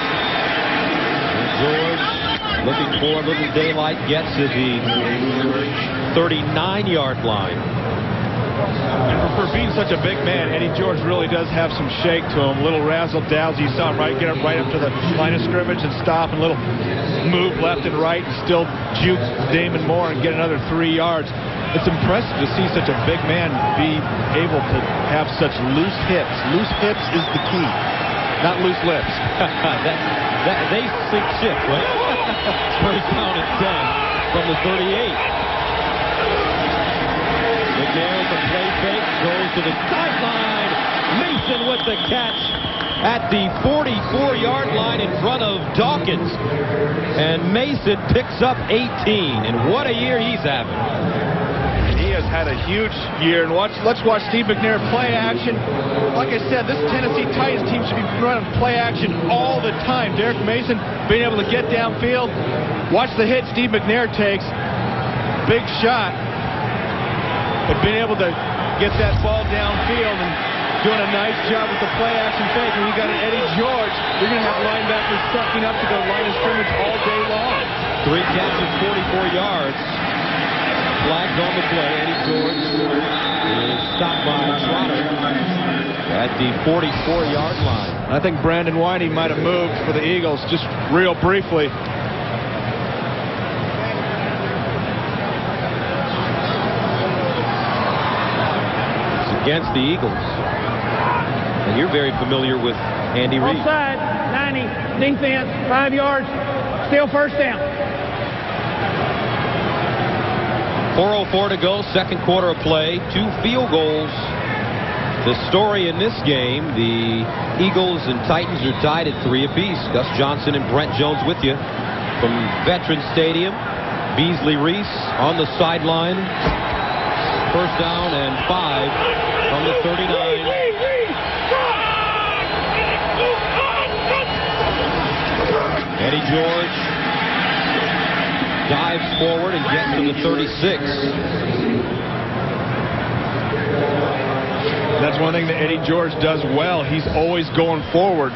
And George looking for a little daylight, gets to the 39-yard line. And for being such a big man, Eddie George really does have some shake to him. Little razzle-dazzle. You saw him get up right up to the line of scrimmage and stop, and little move left and right, and still juke Damon Moore and get another 3 yards. It's impressive to see such a big man be able to have such loose hips. Loose hips is the key. not loose lips. They sink shift, right? First down and 10 from the 38. McNair with the play fake, goes to the sideline. Mason with the catch at the 44-yard line in front of Dawkins. And Mason picks up 18. And what a year he's having. He has had a huge year. And let's watch Steve McNair play action. Like I said, this Tennessee Titans team should be running play action all the time. Derek Mason being able to get downfield. Watch the hit Steve McNair takes. Big shot. But being able to get that ball downfield and doing a nice job with the play action fake. And you got an Eddie George. You're going to have linebackers sucking up to the line of scrimmage all day long. 3 catches, 44 yards. Flags on the play. Eddie George is stopped by Trotter at the 44-yard line. I think Brandon Whitey might have moved for the Eagles just real briefly. It's against the Eagles. And you're very familiar with Andy Reid. Offside, 90, defense, 5 yards, still first down. 4:04 to go, second quarter of play, 2 field goals. The story in this game, the Eagles and Titans are tied at 3 apiece. Gus Johnson and Brent Jones with you from Veterans Stadium. Beasley Reese on the sideline. First down and 5 from the 39. Eddie George dives forward and gets to the 36. That's one thing that Eddie George does well. He's always going forward.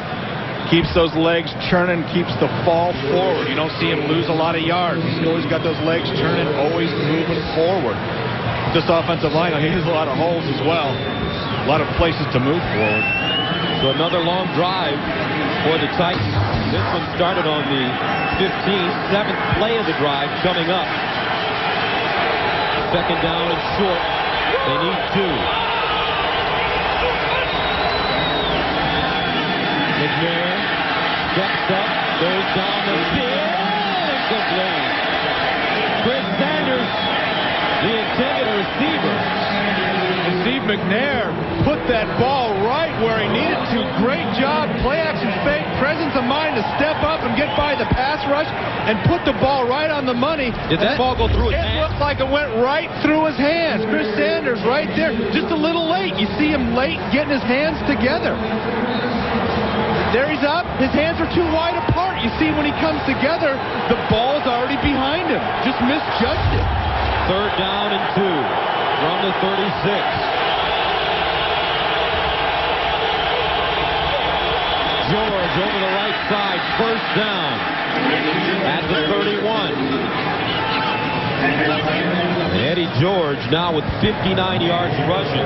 Keeps those legs churning, keeps the fall forward. You don't see him lose a lot of yards. He's always got those legs churning, always moving forward. This offensive line, he has a lot of holes as well. A lot of places to move forward. So another long drive for the Titans. This one started on the 15th, 7th play of the drive coming up. Second down and short. They need 2. McNair steps up, goes down the field, incomplete. Chris Sanders, the intended receiver. And Steve McNair put that ball right where he needed to. Great job, play action fake, presence of mind to step up and get by the pass rush and put the ball right on the money. Did that ball go through his hands? It looked like it went right through his hands. Chris Sanders right there, just a little late. You see him late getting his hands together. There he's up. His hands are too wide apart. You see when he comes together, the ball's already behind him. Just misjudged it. Third down and 2 from the 36. George over the right side. First down at the 31. And Eddie George now with 59 yards rushing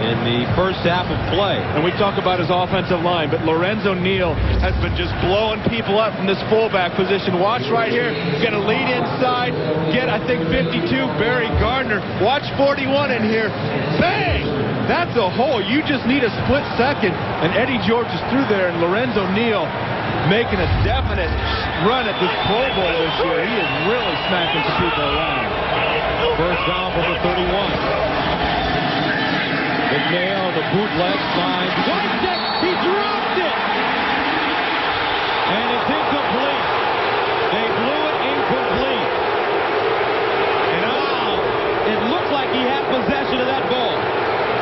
in the first half of play. And we talk about his offensive line, but Lorenzo Neal has been just blowing people up from this fullback position. Watch right here. Going to lead inside. Get, I think, 52, Barry Gardner. Watch 41 in here. Bang! That's a hole. You just need a split second. And Eddie George is through there, and Lorenzo Neal making a definite run at this Pro Bowl this year. He is really smacking some people around. First down from the 31. McNair on the bootleg finds Wycheck. He dropped it. And it's incomplete. They blew it incomplete. And it looked like he had possession of that ball.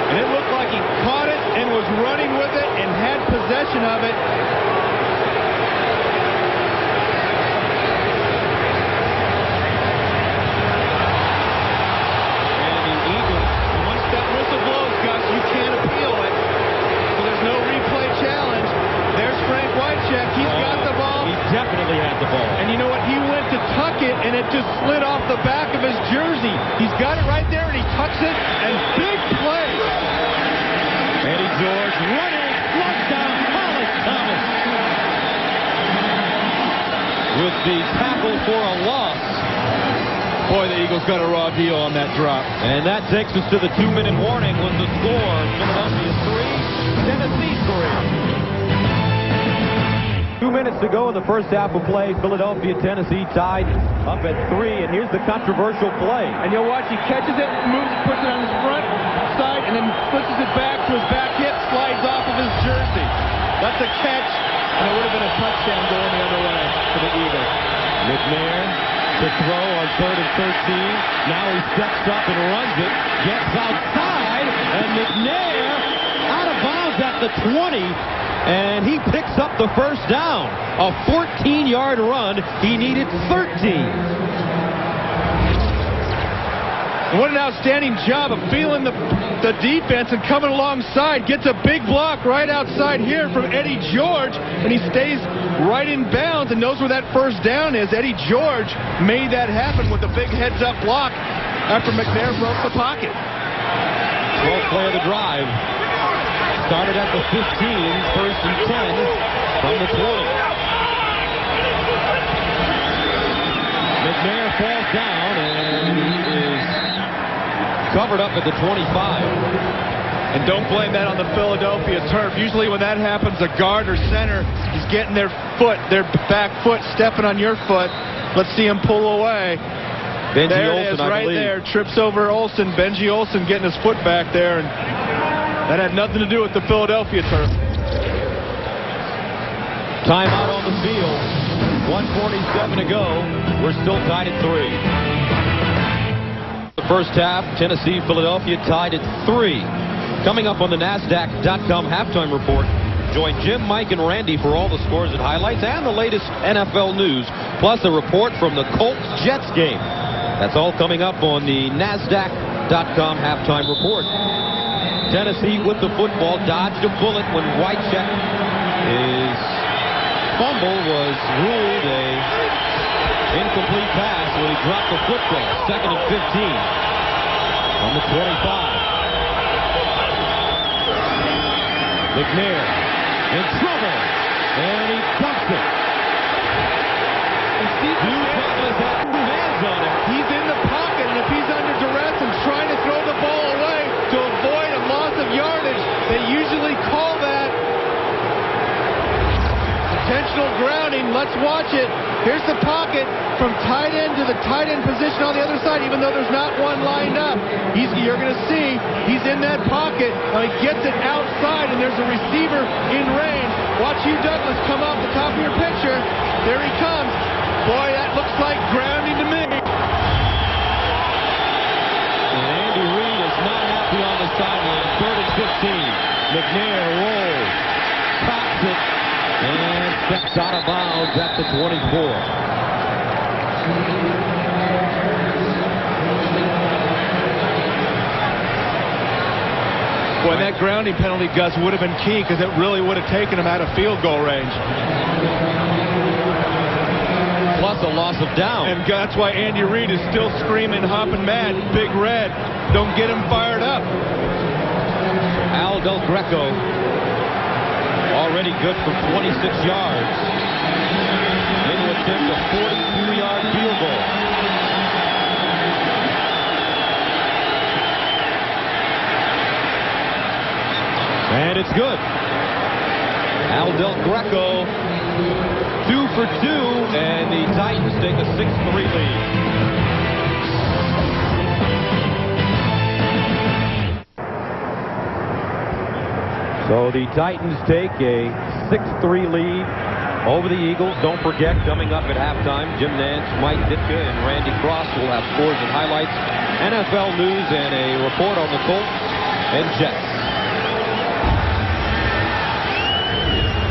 And it looked like he caught it and was running with it and had possession of it. Definitely had the ball. And you know what? He went to tuck it, and it just slid off the back of his jersey. He's got it right there, and he tucks it, and big play. Eddie George running, flush down, Hollis Thomas with the tackle for a loss. Boy, the Eagles got a raw deal on that drop. And that takes us to the 2-minute warning with the score. Philadelphia 3, Tennessee 3. 2 minutes to go in the first half of play. Philadelphia, Tennessee tied up at 3, and here's the controversial play. And you'll watch, he catches it, moves, puts it on his front side, and then flips it back to his back hip, slides off of his jersey. That's a catch, and it would have been a touchdown going the other way for the Eagles. McNair to throw on 3rd and 13. Now he steps up and runs it, gets outside, and McNair out of bounds at the 20. And he picks up the first down. A 14-yard run. He needed 13. What an outstanding job of feeling the defense and coming alongside. Gets a big block right outside here from Eddie George, and he stays right in bounds and knows where that first down is. Eddie George made that happen with a big heads-up block after McNair broke the pocket. 12th play of the drive. Started at the 15, 1st and 10 from the 20. McNair falls down and he is covered up at the 25. And don't blame that on the Philadelphia turf. Usually when that happens, a guard or center is getting their back foot, stepping on your foot. Let's see him pull away. Benji there Olsen, it is, right there. Trips over Olsen. Benji Olsen getting his foot back there. And that had nothing to do with the Philadelphia turf. Timeout on the field. 1:47 to go. We're still tied at 3. The first half, Tennessee, Philadelphia tied at 3. Coming up on the NASDAQ.com halftime report, join Jim, Mike, and Randy for all the scores and highlights and the latest NFL news, plus a report from the Colts-Jets game. That's all coming up on the NASDAQ.com halftime report. Tennessee with the football, dodged a bullet when Wycheck, his fumble was ruled a incomplete pass when he dropped the football. 2nd and 15 on the 25. McNair in trouble, and he dumps it. Douglas has 2 hands on him. He's in the pocket, and if he's under duress and trying to throw the ball away to avoid a loss of yardage, they usually call that intentional grounding. Let's watch it. Here's the pocket from tight end to the tight end position on the other side, even though there's not one lined up. You're going to see he's in that pocket. He gets it outside, and there's a receiver in range. Watch Hugh Douglas come off the top of your picture. There he comes. Boy, that looks like grounding to me. And Andy Reid is not happy on the sideline. 3rd and 15. McNair rolls, cocks it, and steps out of bounds at the 24. Boy, that grounding penalty, Gus, would have been key because it really would have taken him out of field goal range. Plus a loss of down. And that's why Andy Reid is still screaming, hopping mad. Big Red, don't get him fired up. Al Del Greco already good for 26 yards. They will attempt a 42-yard field goal. And it's good. Al Del Greco 2 for 2, and the Titans take a 6-3 lead. So the Titans take a 6-3 lead over the Eagles. Don't forget, coming up at halftime, Jim Nantz, Mike Ditka, and Randy Cross will have scores and highlights, NFL news, and a report on the Colts and Jets.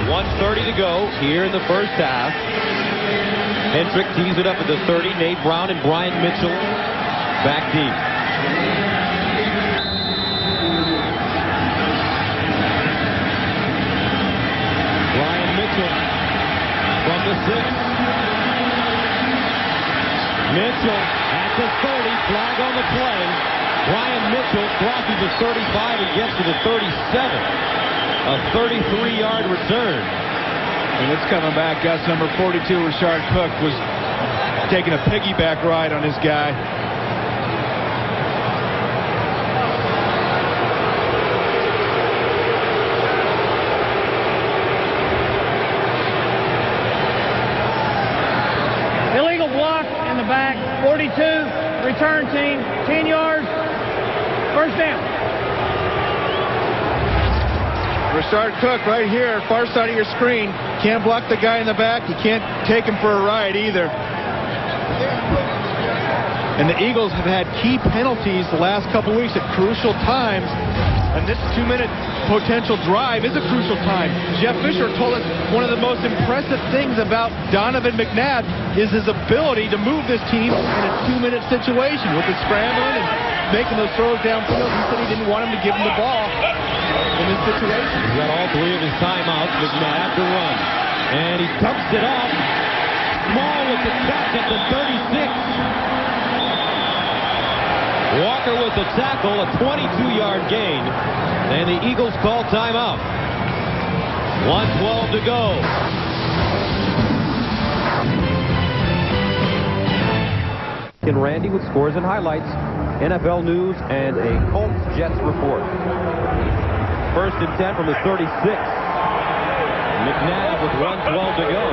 1:30 to go here in the first half. Hendrick tees it up at the 30. Nate Brown and Brian Mitchell back deep. Brian Mitchell from the 6. Mitchell at the 30. Flag on the play. Brian Mitchell crosses the 35 and gets to the 37. A 33-yard return. And it's coming back. Gus, number 42, Rashard Cook, was taking a piggyback ride on his guy. return team, 10 yards, first down. Rashard Cook right here, far side of your screen. Can't block the guy in the back. You can't take him for a ride either. And the Eagles have had key penalties the last couple weeks at crucial times. And this 2-minute potential drive is a crucial time. Jeff Fisher told us one of the most impressive things about Donovan McNabb is his ability to move this team in a 2-minute situation with the scrambling and making those throws downfield. He said he didn't want him to give him the ball in this situation. He's got all 3 of his timeouts. McNabb to run. And he dumps it off. Small with the catch at the 36. Walker with the tackle, a 22-yard gain. And the Eagles call timeout. 1:12 to go. And Randy with scores and highlights, NFL news, and a Colts Jets report. First and 10 from the 36. McNabb with 1:12 to go.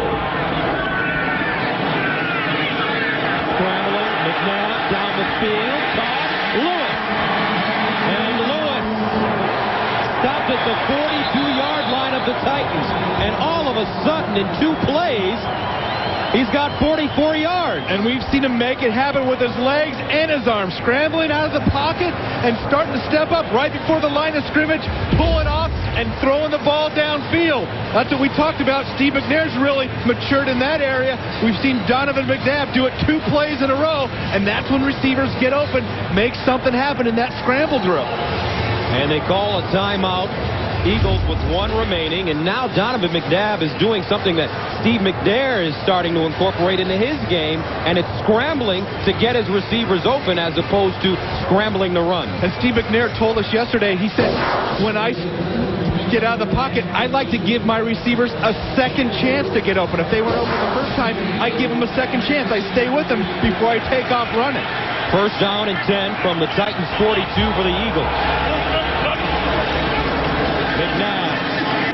Scrambling, McNabb down the field. Caught. Lewis. And Lewis stopped at the 42-yard line of the Titans. And all of a sudden, in 2 plays, he's got 44 yards. And we've seen him make it happen with his legs and his arms. Scrambling out of the pocket and starting to step up right before the line of scrimmage, pulling off and throwing the ball downfield. That's what we talked about. Steve McNair's really matured in that area. We've seen Donovan McNabb do it 2 plays in a row, and that's when receivers get open, make something happen in that scramble drill. And they call a timeout. Eagles with 1 remaining, and now Donovan McNabb is doing something that Steve McNair is starting to incorporate into his game, and it's scrambling to get his receivers open as opposed to scrambling to run. And Steve McNair told us yesterday, he said, when I get out of the pocket, I like to give my receivers a second chance to get open. If they weren't open the first time, I give them a second chance. I stay with them before I take off running. First down and 10 from the Titans 42 for the Eagles. McNabb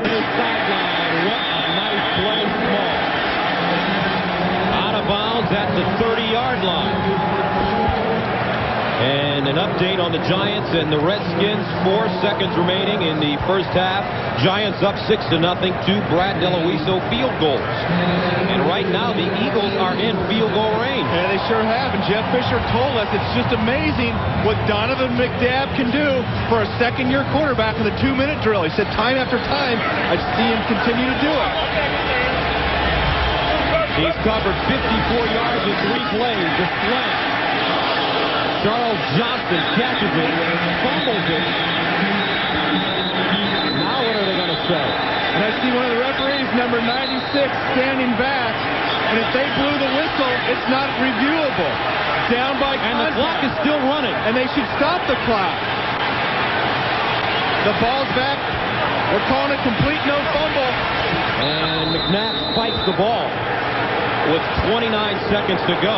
to the sideline. What a nice play, Small. Out of bounds at the 30-yard line. And an update on the Giants and the Redskins. 4 seconds remaining in the first half. Giants up 6-0 to Brad DeLuiso field goals. And right now the Eagles are in field goal range. Yeah, they sure have. And Jeff Fisher told us it's just amazing what Donovan McNabb can do for a second-year quarterback in the 2-minute drill. He said time after time, I see him continue to do it. He's covered 54 yards in 3 plays. The slant. Charles Johnson catches it, fumbles it. Now what are they going to say? And I see one of the referees, number 96, standing back. And if they blew the whistle, it's not reviewable. Down by contact. And the clock is still running. And they should stop the clock. The ball's back. We're calling it complete no fumble. And McNabb spikes the ball with 29 seconds to go.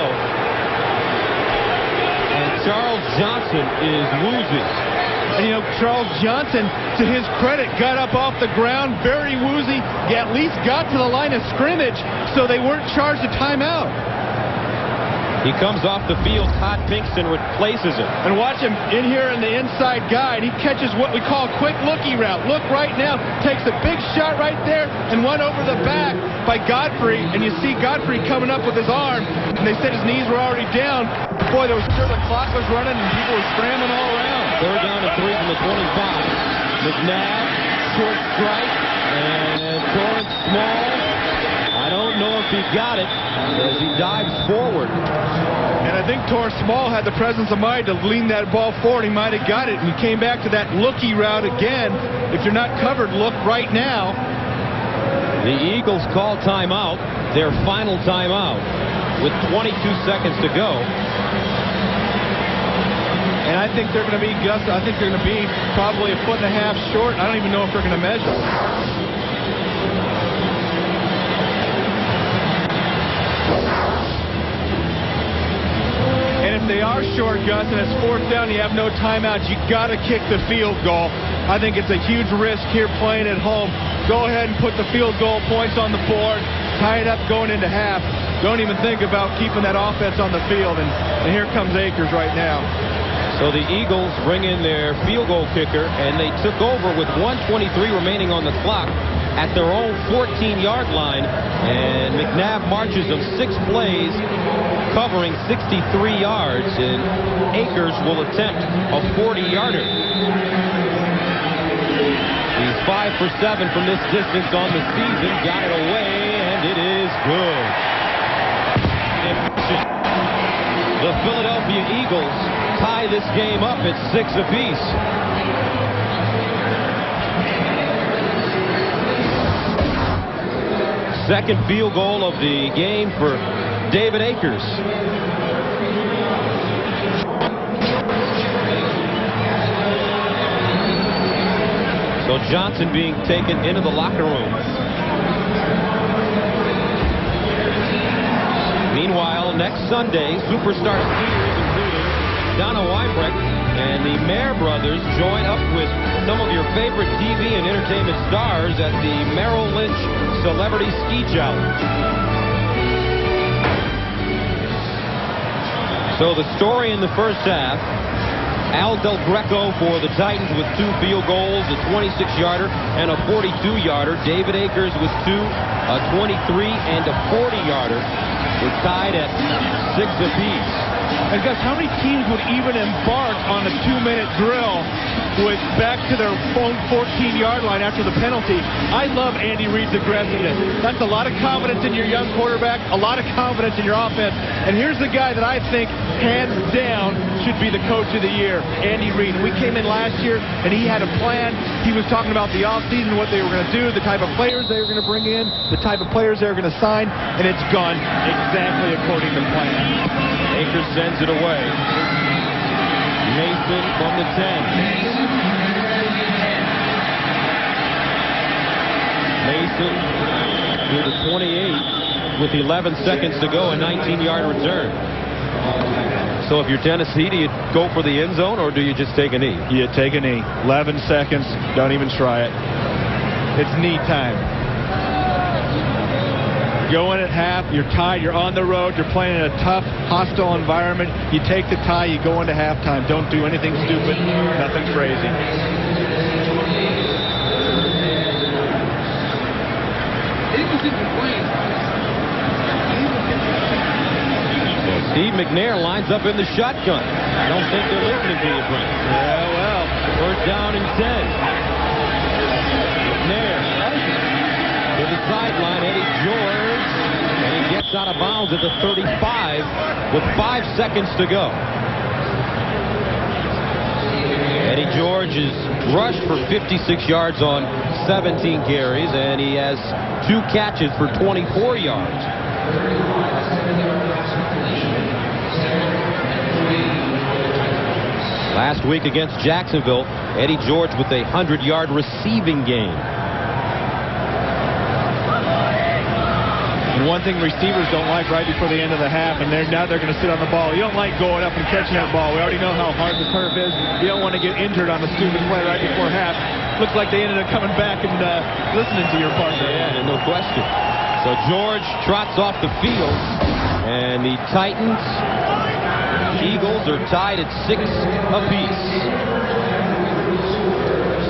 Charles Johnson is woozy. And, you know, Charles Johnson, to his credit, got up off the ground very woozy. He at least got to the line of scrimmage, so they weren't charged a timeout. He comes off the field. Todd Pinkston replaces him. And watch him in here in the inside guide. He catches what we call a quick looky route. Look right now. Takes a big shot right there and one over the back by Godfrey. And you see Godfrey coming up with his arm. And they said his knees were already down. Boy, there was sure the clock was running and people were scrambling all around. 3rd down and 3 from the 25. McNabb, short strike. And Torrance Small. I don't know if he got it as he dives forward. And I think Torrance Small had the presence of mind to lean that ball forward. He might have got it, and he came back to that looky route again. If you're not covered, look right now. The Eagles call timeout, their final timeout, with 22 seconds to go. And I think they're going to be, Gus, I think they're going to be probably 1.5 feet short. I don't even know if they're going to measure. And if they are short, Gus, and it's 4th down, you have no timeouts, you got to kick the field goal. I think it's a huge risk here playing at home. Go ahead and put the field goal points on the board, tie it up going into half. don't even think about keeping that offense on the field. And here comes Akers right now. So the Eagles bring in their field goal kicker, and they took over with 1:23 remaining on the clock at their own 14-yard line. And McNabb marches them 6 plays, covering 63 yards, and Akers will attempt a 40-yarder. He's 5 for 7 from this distance on the season. Got it away, and it is good. The Philadelphia Eagles tie this game up at 6 apiece. Second field goal of the game for David Akers. So Johnson being taken into the locker room. Meanwhile, next Sunday, superstar skiers including Donna Weinbrecht and the Mayer brothers join up with some of your favorite TV and entertainment stars at the Merrill Lynch Celebrity Ski Challenge. So the story in the first half, Al Del Greco for the Titans with 2 field goals, a 26-yarder and a 42-yarder. David Akers with 2, a 23 and a 40-yarder. We're tied at 6 apiece. And guys, how many teams would even embark on a 2-minute drill with back to their own 14-yard line after the penalty? I love Andy Reid's aggressiveness. That's a lot of confidence in your young quarterback, a lot of confidence in your offense. And here's the guy that I think, hands down, should be the coach of the year, Andy Reid. We came in last year, and he had a plan. He was talking about the offseason, what they were going to do, the type of players they were going to bring in, the type of players they were going to sign, and it's gone exactly according to plan. Akers sends it away. Mason from the 10. Mason to the 28 with 11 seconds to go, a 19-yard return. So if you're Tennessee, do you go for the end zone or do you just take a knee? You take a knee. 11 seconds. Don't even try it. It's knee time. Go in at half. You're tied. You're on the road. You're playing in a tough, hostile environment. You take the tie. You go into halftime. Don't do anything stupid. Nothing crazy. Steve McNair lines up in the shotgun. I don't think they're listening to you, Brent. Yeah, well. First down and 10. McNair to the sideline. Eddie George. And he gets out of bounds at the 35 with 5 seconds to go. Eddie George is rushed for 56 yards on 17 carries, and he has 2 catches for 24 yards. Last week against Jacksonville, Eddie George with a 100-yard receiving game. And one thing receivers don't like right before the end of the half, and now they're going to sit on the ball. You don't like going up and catching that ball. We already know how hard the turf is. You don't want to get injured on a stupid play right before half. Looks like they ended up coming back and listening to your partner. Yeah, no question. So George trots off the field, and the Titans, Eagles are tied at 6 apiece.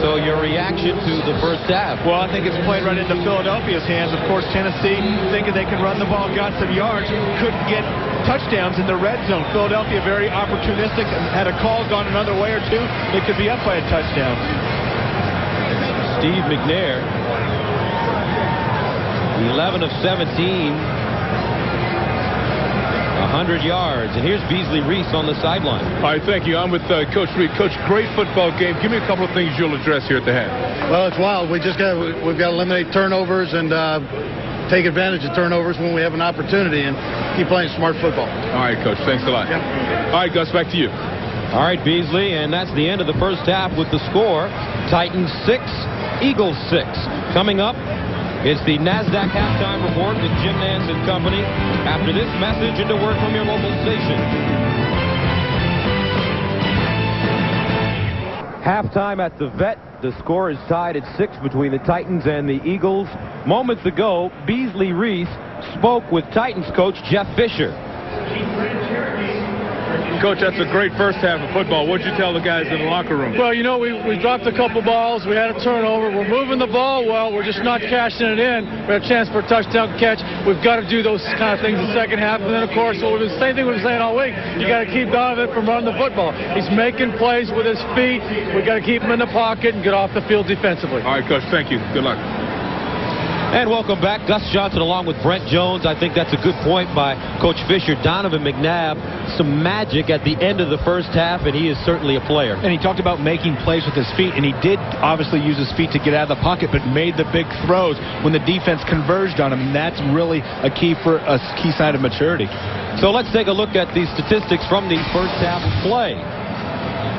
So your reaction to the first half? Well, I think it's played right into Philadelphia's hands. Of course, Tennessee, thinking they can run the ball, got some yards, couldn't get touchdowns in the red zone. Philadelphia very opportunistic, and had a call gone another way or two, they could be up by a touchdown. Steve McNair, 11 of 17. 100 yards. And here's Beasley Reese on the sideline. All right, thank you. I'm with Coach Reed. Coach, great football game. Give me a couple of things you'll address here at the half. Well, it's wild. We've got to eliminate turnovers and take advantage of turnovers when we have an opportunity and keep playing smart football. All right, Coach. Thanks a lot. Yep. All right, Gus, back to you. All right, Beasley, and that's the end of the first half with the score. Titans 6, Eagles 6. Coming up, it's the NASDAQ halftime report with Jim Nance and company. After this message, into word from your local station. Halftime at the Vet. The score is tied at 6 between the Titans and the Eagles. Moments ago, Beasley Reese spoke with Titans coach Jeff Fisher. Coach, that's a great first half of football. What'd you tell the guys in the locker room? Well, you know, we dropped a couple balls. We had a turnover. We're moving the ball well. We're just not cashing it in. We had a chance for a touchdown catch. We've got to do those kind of things in the second half. And then, of course, the same thing we've been saying all week. You got to keep Donovan from running the football. He's making plays with his feet. We got to keep him in the pocket and get off the field defensively. All right, Coach, thank you. Good luck. And welcome back. Gus Johnson along with Brent Jones. I think that's a good point by Coach Fisher. Donovan McNabb, some magic at the end of the first half, and he is certainly a player. And he talked about making plays with his feet, and he did obviously use his feet to get out of the pocket, but made the big throws when the defense converged on him, and that's really a key sign of maturity. So let's take a look at the statistics from the first half of play.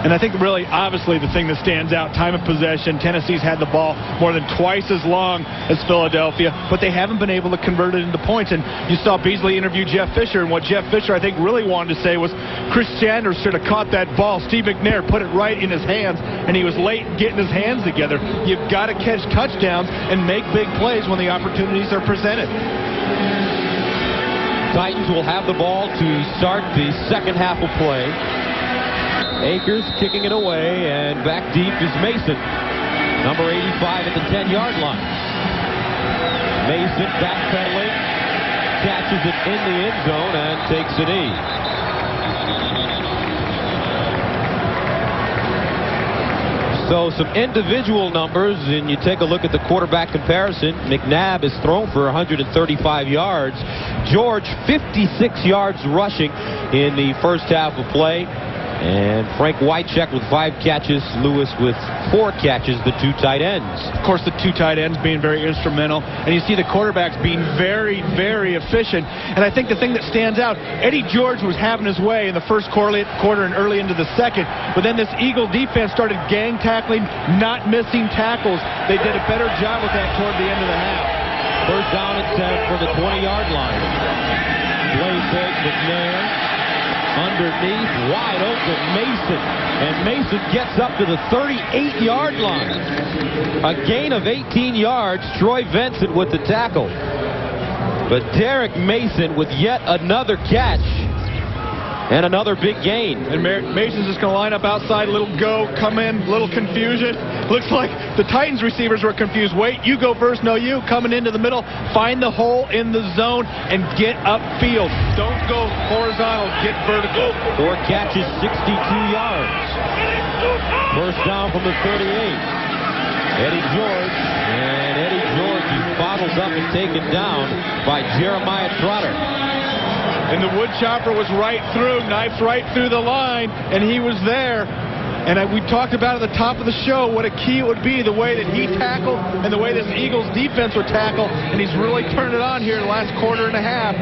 And I think really, obviously, the thing that stands out, time of possession. Tennessee's had the ball more than twice as long as Philadelphia, but they haven't been able to convert it into points. And you saw Beasley interview Jeff Fisher, and what Jeff Fisher, I think, really wanted to say was Chris Sanders should have caught that ball. Steve McNair put it right in his hands, and he was late getting his hands together. You've got to catch touchdowns and make big plays when the opportunities are presented. Titans will have the ball to start the second half of play. Akers kicking it away, and back deep is Mason. Number 85 at the 10-yard line. Mason backpedaling, catches it in the end zone, and takes a knee. So some individual numbers, and you take a look at the quarterback comparison. McNabb is thrown for 135 yards. George, 56 yards rushing in the first half of play. And Frank Wycheck with 5 catches, Lewis with 4 catches, the 2 tight ends. Of course, the 2 tight ends being very instrumental, and you see the quarterbacks being very, very efficient. And I think the thing that stands out, Eddie George was having his way in the first quarter and early into the second, but then this Eagle defense started gang tackling, not missing tackles. They did a better job with that toward the end of the half. First down and 10 from the 20-yard line. Play fake, McNair. Underneath, wide open, Mason. And Mason gets up to the 38-yard line. A gain of 18 yards. Troy Vincent with the tackle. But Derek Mason with yet another catch. And another big gain. And Mason's just going to line up outside, little go, come in, little confusion. Looks like the Titans receivers were confused. Wait, you go first, no you. Coming into the middle, find the hole in the zone and get upfield. Don't go horizontal, get vertical. 4 catches, 62 yards. First down from the 38. Eddie George, and Eddie George is bottled up and taken down by Jeremiah Trotter. And the wood chopper was right through, knifed right through the line, and he was there. And we talked about at the top of the show what a key it would be, the way that he tackled and the way this Eagles defense would tackle, and he's really turned it on here in the last quarter and a half.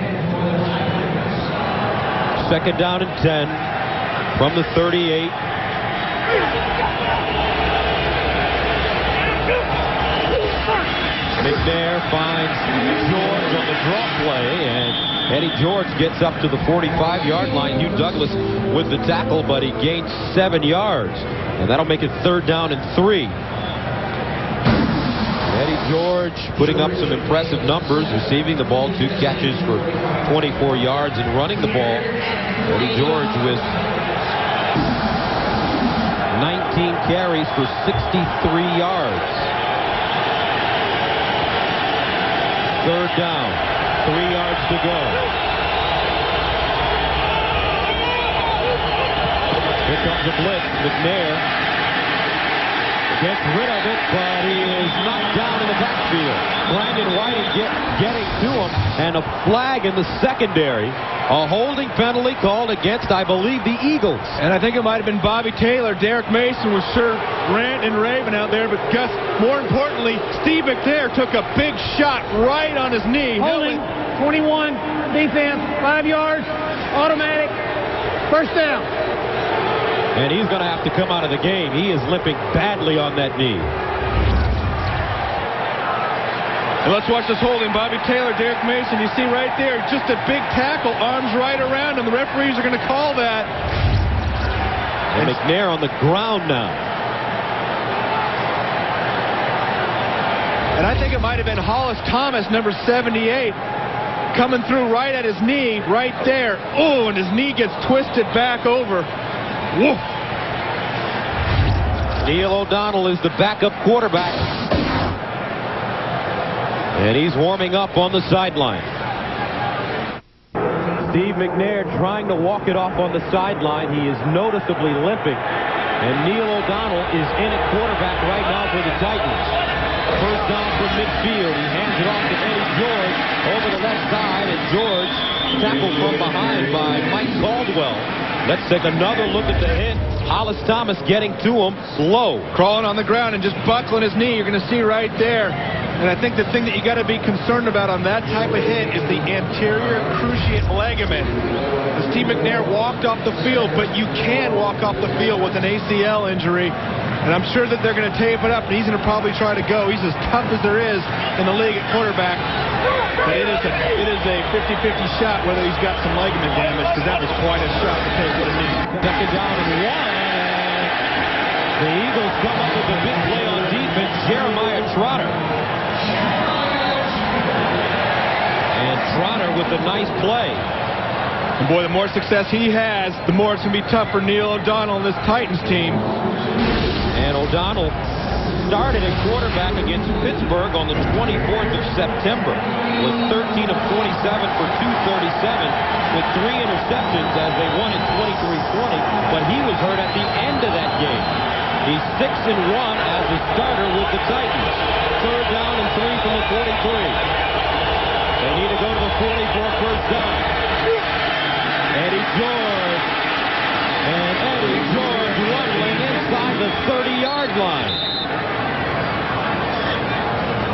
Second down and 10 from the 38. McNair finds George on the draw play, and Eddie George gets up to the 45-yard line. Hugh Douglas with the tackle, but he gains 7 yards, and that'll make it third down and 3. Eddie George putting up some impressive numbers, receiving the ball, 2 catches for 24 yards, and running the ball. Eddie George with 19 carries for 63 yards. Third down, 3 yards to go. Here comes a blitz. McNair gets rid of it, but he is knocked down in the backfield. Brandon Whiting getting to him, and a flag in the secondary. A holding penalty called against, I believe, the Eagles. And I think it might have been Bobby Taylor. Derek Mason was sure ranting and raving out there, but Gus, more importantly, Steve McNair took a big shot right on his knee. Holding, 21, defense, 5 yards, automatic, first down. And he's going to have to come out of the game. He is limping badly on that knee. And let's watch this holding. Bobby Taylor, Derek Mason, you see right there, just a big tackle, arms right around him. The referees are going to call that. And McNair on the ground now. And I think it might have been Hollis Thomas, number 78, coming through right at his knee, right there. Oh, and his knee gets twisted back over. Woof. Neil O'Donnell is the backup quarterback. And he's warming up on the sideline. Steve McNair trying to walk it off on the sideline. He is noticeably limping. And Neil O'Donnell is in at quarterback right now for the Titans. First down from midfield. He hands it off to Eddie George over the left side. And George tackled from behind by Mike Caldwell. Let's take another look at the hit. Hollis Thomas getting to him slow. Crawling on the ground and just buckling his knee. You're going to see right there. And I think the thing that you got to be concerned about on that type of hit is the anterior cruciate ligament. Steve McNair walked off the field, but you can walk off the field with an ACL injury. And I'm sure that they're going to tape it up, and he's going to probably try to go. He's as tough as there is in the league at quarterback. But it is a 50-50 shot whether he's got some ligament damage, because that was quite a shot to take with a knee. Second down and 1. The Eagles come up with a big play on defense. Jeremiah Trotter. And Trotter with a nice play. And boy, the more success he has, the more it's going to be tough for Neil O'Donnell and this Titans team. And O'Donnell started at quarterback against Pittsburgh on the 24th of September. Was 13 of 27 for 237 with 3 interceptions as they won at 23-20. But he was hurt at the end of that game. He's 6-1 as a starter with the Titans. Third down and 3 from the 43. They need to go to the 40 for a first down. Eddie George. And Eddie George rumbling inside the 30-yard line.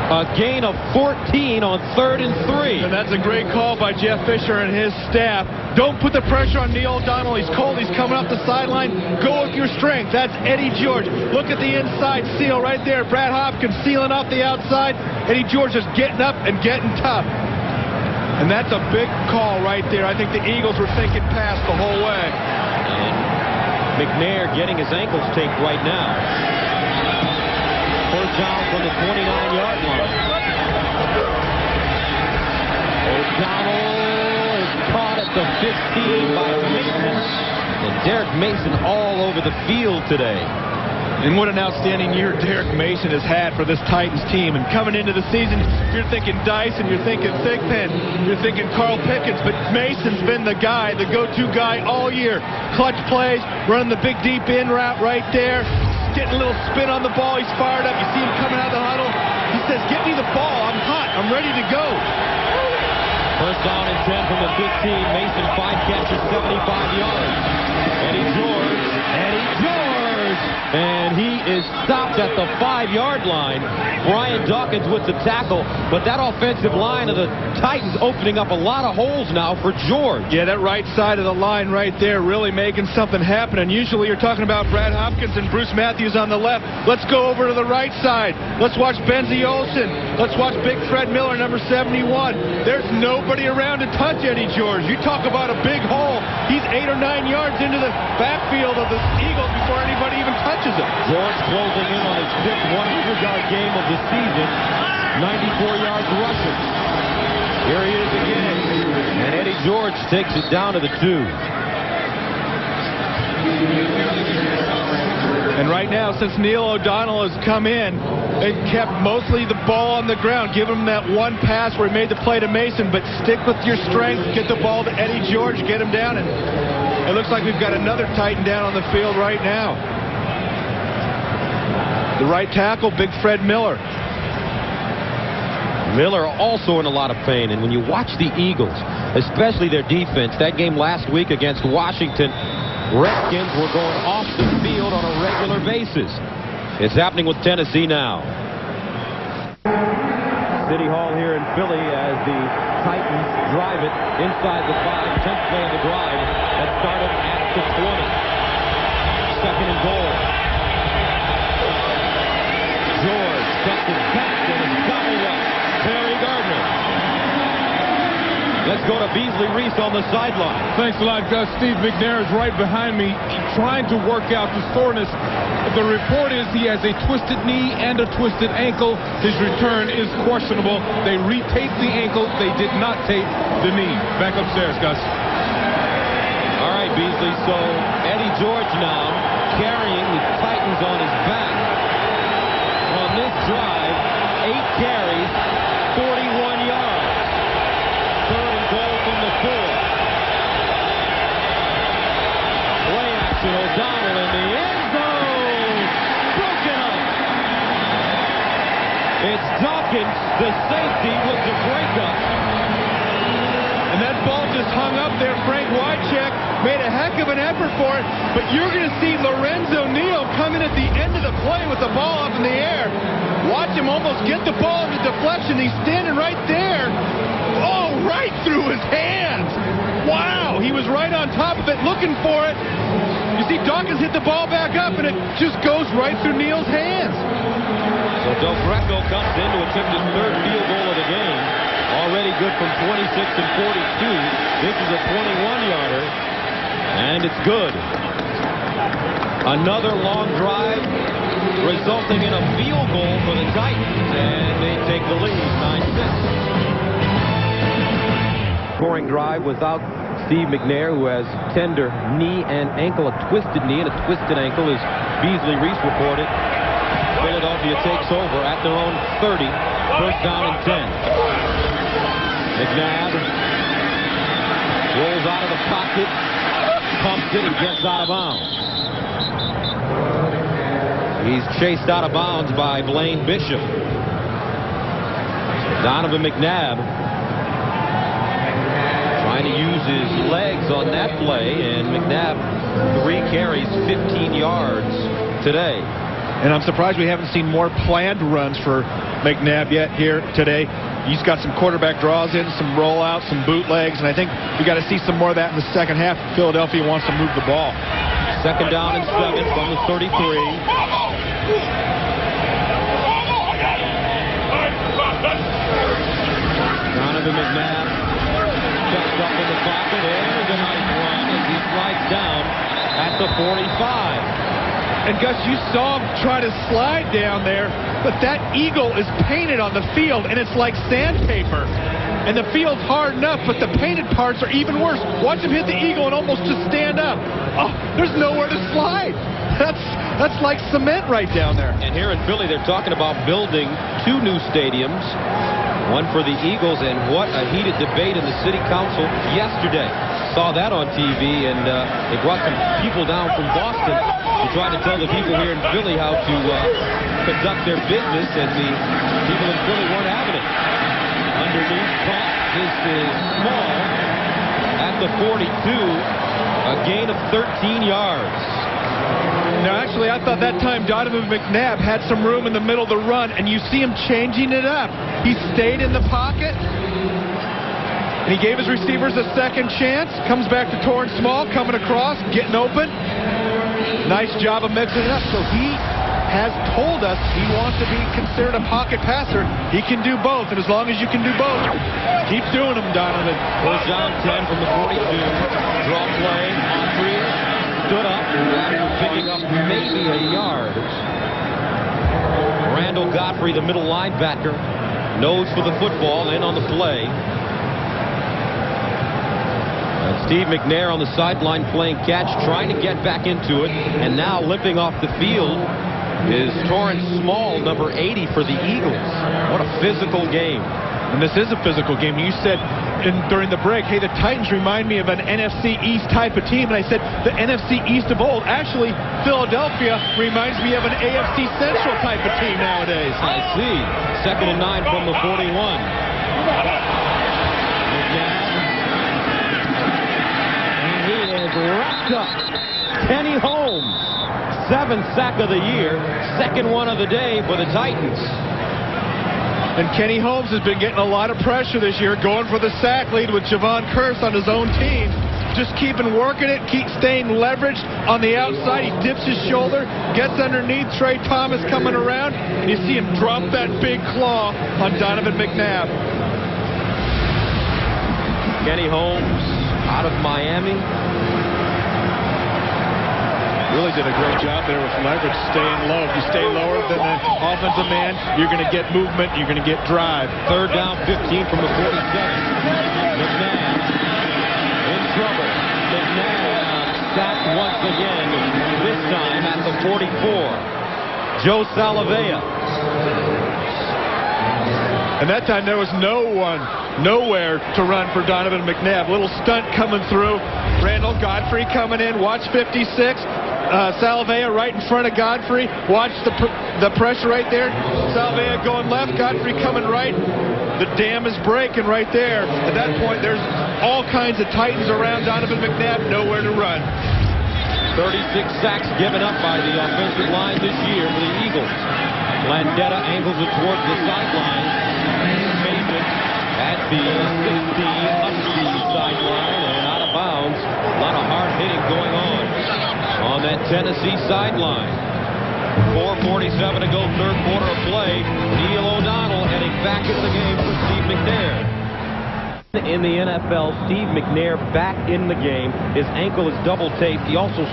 A gain of 14 on 3rd and 3. And that's a great call by Jeff Fisher and his staff. Don't put the pressure on Neil O'Donnell. He's cold. He's coming off the sideline. Go with your strength. That's Eddie George. Look at the inside seal right there. Brad Hopkins sealing off the outside. Eddie George just getting up and getting tough. And that's a big call right there. I think the Eagles were thinking pass the whole way. And McNair getting his ankles taped right now. First down from the 29-yard line. O'Donnell is caught at the 15 by Mason. And Derek Mason all over the field today. And what an outstanding year Derek Mason has had for this Titans team. And coming into the season, you're thinking Dyson, you're thinking Thigpen, you're thinking Carl Pickens, but Mason's been the guy, the go-to guy all year. Clutch plays, running the big deep in route right there, getting a little spin on the ball. He's fired up. You see him coming out of the huddle. He says, "Get me the ball. I'm hot. I'm ready to go." First down and 10 from the 15. Mason 5 catches, 75 yards. Eddie George. And he is stopped at the 5-yard line. Brian Dawkins with the tackle, but that offensive line of the Titans opening up a lot of holes now for George. Yeah, that right side of the line right there really making something happen. And usually you're talking about Brad Hopkins and Bruce Matthews on the left. Let's go over to the right side. Let's watch Benzie Olsen. Let's watch Big Fred Miller, number 71. There's nobody around to touch Eddie George. You talk about a big hole. He's 8 or 9 yards into the backfield of the Eagles before anybody even touches him. George closing in on his 5th 100-yard game of the season. 94 yards rushing. Here he is again. And Eddie George takes it down to the 2. And right now, since Neil O'Donnell has come in, they kept mostly the ball on the ground. Give him that one pass where he made the play to Mason, but stick with your strength. Get the ball to Eddie George, get him down, and it looks like we've got another Titan down on the field right now. The right tackle, Big Fred Miller. Miller also in a lot of pain, and when you watch the Eagles, especially their defense, that game last week against Washington, Redskins were going off the field on a regular basis. It's happening with Tennessee now. City Hall here in Philly as the Titans drive it inside the 5, 10th play of the drive that started at the 20. Second and goal. George gets it back and it's gobbled up. Terry Gardner. Let's go to Beasley Reese on the sideline. Thanks a lot, Gus. Steve McNair is right behind me trying to work out the soreness. The report is he has a twisted knee and a twisted ankle. His return is questionable. They retaped the ankle. They did not tape the knee. Back upstairs, Gus. All right, Beasley. So Eddie George now carrying the Titans on his back. On this drive, 8 carries, 41 yards. Third and goal from the 4. Play action, O'Donnell in the end zone. Broken up. It's Dawkins, the safety, with the breakup. And that ball just hung up there. Frank Wycheck made a heck of an effort for it, but you're going to see Lorenzo Neal coming at the end of the play with the ball up in the air. Watch him almost get the ball in the deflection. He's standing right there. Oh, right through his hands. Wow, he was right on top of it looking for it. You see Dawkins hit the ball back up, and it just goes right through Neal's hands. So Del Greco comes in to attempt his 3rd field goal of the game. Already good from 26 and 42. This is a 21-yarder, and it's good. Another long drive resulting in a field goal for the Titans, and they take the lead 9-6. Scoring drive without Steve McNair, who has tender knee and ankle, a twisted knee and a twisted ankle, as Beasley Reese reported. Philadelphia takes over at their own 30, first down and 10. McNabb rolls out of the pocket, pumps it, and gets out of bounds. He's chased out of bounds by Blaine Bishop. Donovan McNabb trying to use his legs on that play, and McNabb 3 carries, 15 yards today. And I'm surprised we haven't seen more planned runs for McNabb yet here today. He's got some quarterback draws in, some rollouts, some bootlegs, and I think we got to see some more of that in the second half. Philadelphia wants to move the ball. Second down and 7 from the 33. Donovan McNabb steps up in the pocket. There's a nice run as he slides down at the 45. And Gus, you saw him try to slide down there, but that eagle is painted on the field, and it's like sandpaper. And the field's hard enough, but the painted parts are even worse. Watch him hit the eagle and almost just stand up. Oh, there's nowhere to slide. That's like cement right down there. And here in Philly, they're talking about building 2 new stadiums, one for the Eagles, and what a heated debate in the city council yesterday. Saw that on TV, and they brought some people down from Boston to try to tell the people here in Philly how to conduct their business, and the people in Philly weren't having it. Underneath caught. This is Small at the 42, a gain of 13 yards. Now, actually, I thought that time Donovan McNabb had some room in the middle of the run, and you see him changing it up. He stayed in the pocket, and he gave his receivers a second chance. Comes back to Torrance Small, coming across, getting open. Nice job of mixing it up. So he has told us he wants to be considered a pocket passer. He can do both, and as long as you can do both, keep doing them, Donovan. First down 10 from the 42. Draw play. Autry stood up after picking up maybe a yard. Randall Godfrey, the middle linebacker, nose for the football, in on the play. Steve McNair on the sideline playing catch, trying to get back into it, and now limping off the field is Torrance Small, number 80 for the Eagles. What a physical game. And this is a physical game. You said during the break, hey, the Titans remind me of an NFC East type of team. And I said, the NFC East of old. Actually, Philadelphia reminds me of an AFC Central type of team nowadays. I see. Second and 9 from the 41. And he is wrapped up. Kenny Holmes, 7th sack of the year, second one of the day for the Titans. And Kenny Holmes has been getting a lot of pressure this year, going for the sack lead with Javon Curse on his own team. Just keeping working it, keep staying leveraged on the outside. He dips his shoulder, gets underneath. Trey Thomas coming around, and you see him drop that big claw on Donovan McNabb. Kenny Holmes out of Miami. Really did a great job there with leverage, staying low. If you stay lower than the offensive man, you're going to get movement, you're going to get drive. Third down, 15 from the 47. McNabb in trouble. McNabb sacked once again, this time at the 44. Joe Salavea. And that time there was nowhere to run for Donovan McNabb. Little stunt coming through. Randall Godfrey coming in. Watch 56. Salavea right in front of Godfrey. Watch the pressure right there. Salavea going left. Godfrey coming right. The dam is breaking right there. At that point, there's all kinds of Titans around Donovan McNabb. Nowhere to run. 36 sacks given up by the offensive line this year for the Eagles. Landetta angles it towards the sideline. Mason at the 60 up the sideline and out of bounds. A lot of hard hitting going on that Tennessee sideline. 4:47 to go, third quarter of play. Neil O'Donnell heading back into the game for Steve McNair. In the NFL, Steve McNair back in the game. His ankle is double taped. He also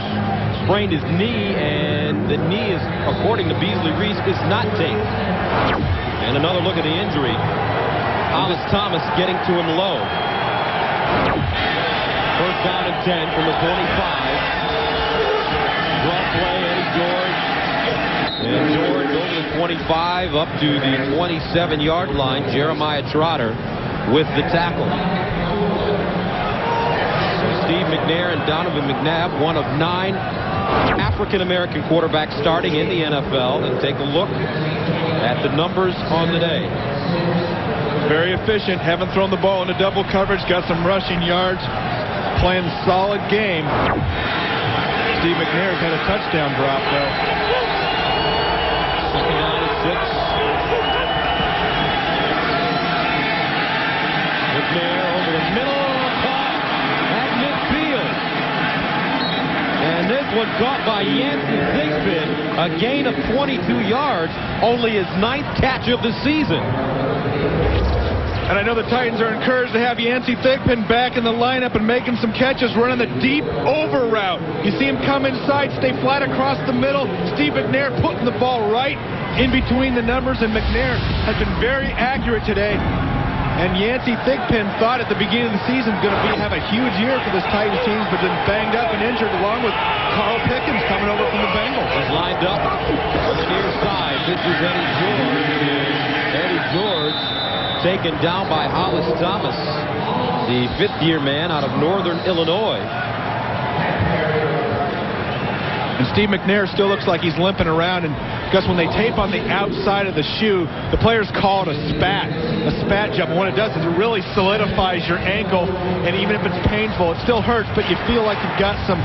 sprained his knee, and the knee is, according to Beasley Reese, is not taped. And another look at the injury. Hollis Thomas getting to him low. First down and 10 from the 25. Draw play, Eddie George. And George over the 25 up to the 27-yard line. Jeremiah Trotter with the tackle. Steve McNair and Donovan McNabb, one of 9 African-American quarterbacks starting in the NFL. And take a look at the numbers on the day. Very efficient. Haven't thrown the ball into double coverage. Got some rushing yards. Playing solid game. Steve McNair's had a touchdown drop, though. Second down and 6. McNair over the middle, caught at midfield. And this one caught by Yancey Thigpen, a gain of 22 yards, only his 9th catch of the season. And I know the Titans are encouraged to have Yancey Thigpen back in the lineup and making some catches, running the deep over route. You see him come inside, stay flat across the middle. Steve McNair putting the ball right in between the numbers, and McNair has been very accurate today. And Yancey Thigpen thought at the beginning of the season going to have a huge year for this Titans team, but been banged up and injured, along with Carl Pickens coming over from the Bengals. He's lined up on the near side. This is Eddie George. Eddie George taken down by Hollis Thomas, the 5th-year man out of Northern Illinois. And Steve McNair still looks like he's limping around, and because when they tape on the outside of the shoe, the players call it a spat jump. And what it does is it really solidifies your ankle, and even if it's painful, it still hurts, but you feel like you've got some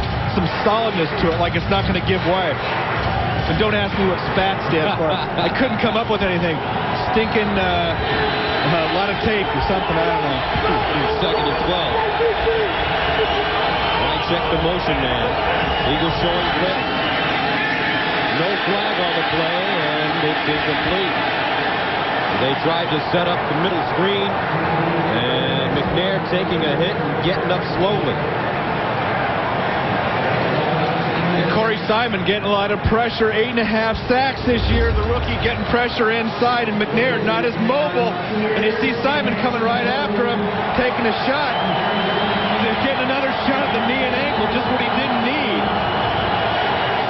solidness to it, like it's not going to give way. And don't ask me what SPAT stands for. I couldn't come up with anything. Stinking a lot of tape or something, I don't know. Second and 12. I check the motion man. Eagles showing blitz. No flag on the play, and it's incomplete. They tried to set up the middle screen, and McNair taking a hit and getting up slowly. And Corey Simon getting a lot of pressure, 8.5 sacks this year. The rookie getting pressure inside, and McNair not as mobile. And you see Simon coming right after him, taking a shot. And he's getting another shot at the knee and ankle, just what he didn't need.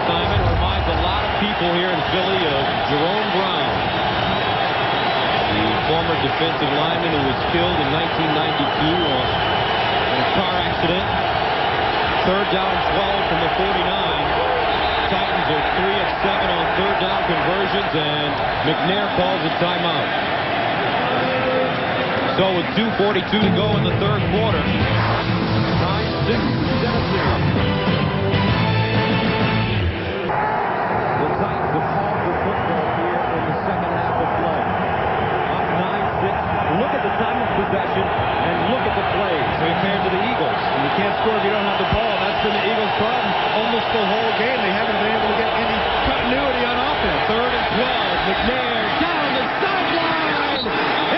Simon reminds a lot of people here in Philly of Jerome Brown, the former defensive lineman who was killed in 1992 in a car accident. Third down 12 from the 49. Titans are 3 of 7 on third down conversions, and McNair calls a timeout. So with 2:42 to go in the third quarter, 9-6, 7-0. The Titans have called for football here in the second half of play. Up 9-6. Look at the time of possession and look at the plays compared to the Eagles. And you can't score if you don't have the ball. That's been the Eagles' problem almost the whole game. They haven't been able to get any continuity on offense. Third and 12. McNair down the sideline.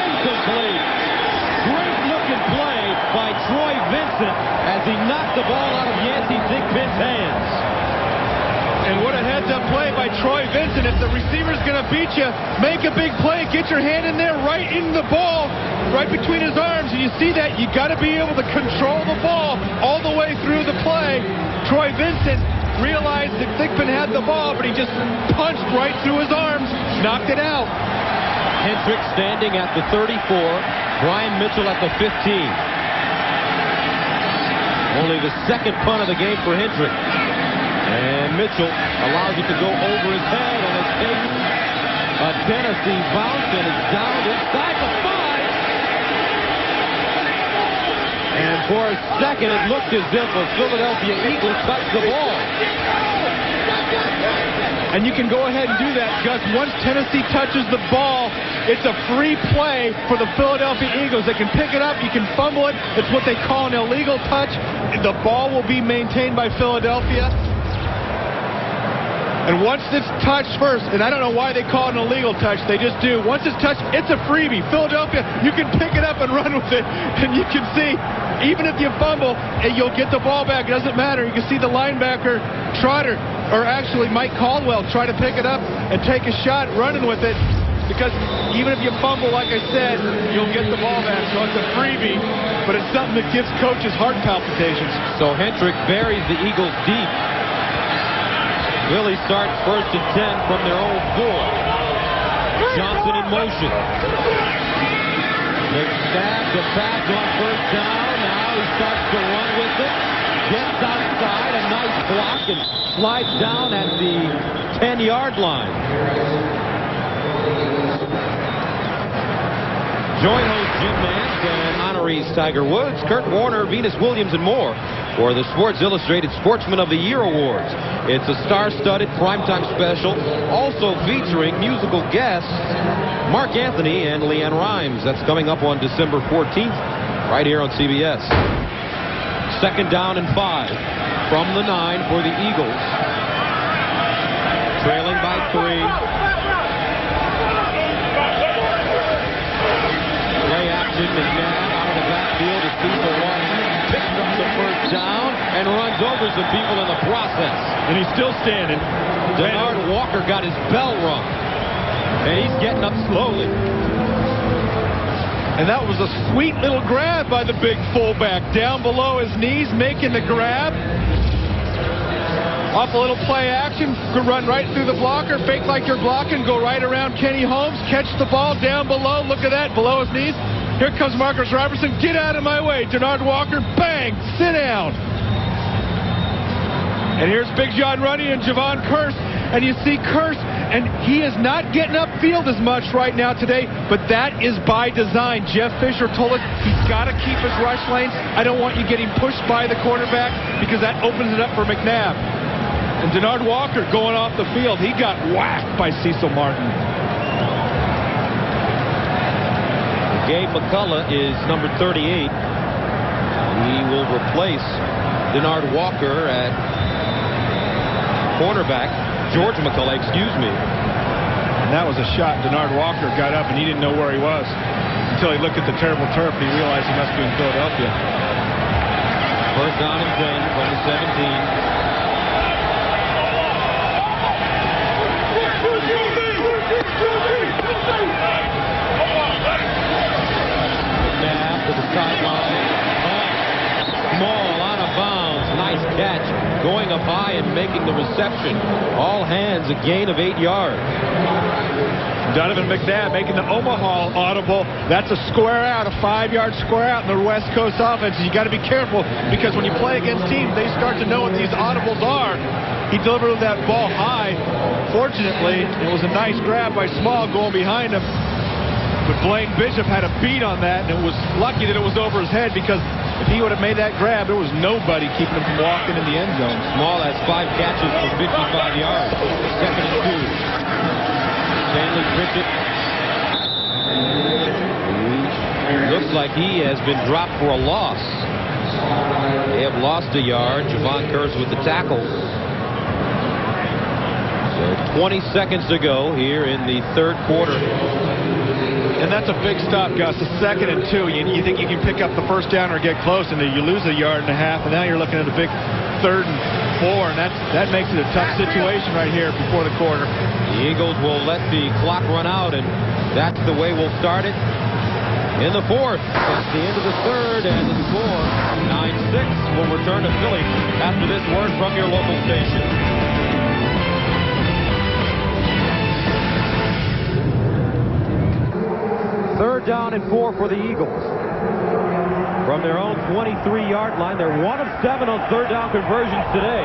Incomplete. Great looking play by Troy Troy Vincent, if the receiver's going to beat you, make a big play. Get your hand in there, right in the ball, right between his arms. And you see that, you got to be able to control the ball all the way through the play. Troy Vincent realized that Thigpen had the ball, but he just punched right through his arms, knocked it out. Hendrick standing at the 34. Brian Mitchell at the 15. Only the second punt of the game for Hendrick. And Mitchell allows it to go over his head, and it takes a Tennessee bounce, and it's down inside the 5. And for a second, it looked as if a Philadelphia Eagle touched the ball. And you can go ahead and do that, Gus. Once Tennessee touches the ball, it's a free play for the Philadelphia Eagles. They can pick it up, you can fumble it. It's what they call an illegal touch. The ball will be maintained by Philadelphia. And once it's touched first, and I don't know why they call it an illegal touch, they just do. Once it's touched, it's a freebie. Philadelphia, you can pick it up and run with it. And you can see, even if you fumble, you'll get the ball back. It doesn't matter. You can see the linebacker, Trotter, or actually Mike Caldwell, try to pick it up and take a shot running with it. Because even if you fumble, like I said, you'll get the ball back. So it's a freebie, but it's something that gives coaches heart palpitations. So Hendrick buries the Eagles deep. Philly starts 1st and 10 from their own 4. Johnson in motion. McNabb to pass on 1st down. Now he starts to run with it. Gets outside, a nice block, and slides down at the 10-yard line. Join host Jim Nance and honorees Tiger Woods, Kurt Warner, Venus Williams, and more for the Sports Illustrated Sportsman of the Year Awards. It's a star-studded primetime special, also featuring musical guests Mark Anthony and Leanne Rimes. That's coming up on December 14th, right here on CBS. 2nd down and 5 from the 9 for the Eagles. Trailing by 3. Play action, McNabb out of the backfield to Cecil Watson. Picks up the 1st down and runs over some people in the process. And he's still standing. Denard Walker got his bell rung. And he's getting up slowly. And that was a sweet little grab by the big fullback. Down below his knees, making the grab. Off a little play action, could run right through the blocker, fake like you're blocking, go right around Kenny Holmes, catch the ball down below. Look at that, below his knees. Here comes Marcus Robertson. Get out of my way. Denard Walker, bang, sit down. And here's Big John Runny and Javon Curse. And you see Curse, and he is not getting upfield as much right now today, but that is by design. Jeff Fisher told us he's got to keep his rush lanes. I don't want you getting pushed by the quarterback because that opens it up for McNabb. And Denard Walker going off the field. He got whacked by Cecil Martin. Gabe McCullough is number 38. He will replace Denard Walker at cornerback. George McCullough, excuse me. And that was a shot. Denard Walker got up and he didn't know where he was until he looked at the terrible turf and he realized he must be in Philadelphia. 1st down and 10 from the 17. McNabb to the sideline. Small, out of bounds. Nice catch. Going up high and making the reception. All hands, a gain of 8 yards. Donovan McNabb making the Omaha audible. That's a square out, a 5-yard square out in the West Coast offense. You got to be careful because when you play against teams, they start to know what these audibles are. He delivered that ball high. Fortunately, it was a nice grab by Small going behind him. But Blaine Bishop had a beat on that, and it was lucky that it was over his head because if he would have made that grab, there was nobody keeping him from walking in the end zone. Small has 5 catches for 55 yards. 2nd and 2. Stanley Pritchett. Looks like he has been dropped for a loss. They have lost a yard. Javon Curse with the tackle. So 20 seconds to go here in the 3rd quarter. And that's a big stop, Gus. A 2nd and 2. You think you can pick up the 1st down or get close, and then you lose a yard and a half, and now you're looking at a big 3rd and 4, and that makes it a tough situation right here before the quarter. The Eagles will let the clock run out, and that's the way we'll start it in the 4th. It's the end of the 3rd, and the score 9-6. We'll return to Philly after this word from your local station. 3rd down and 4 for the Eagles. From their own 23-yard line, they're 1 of 7 on 3rd down conversions today.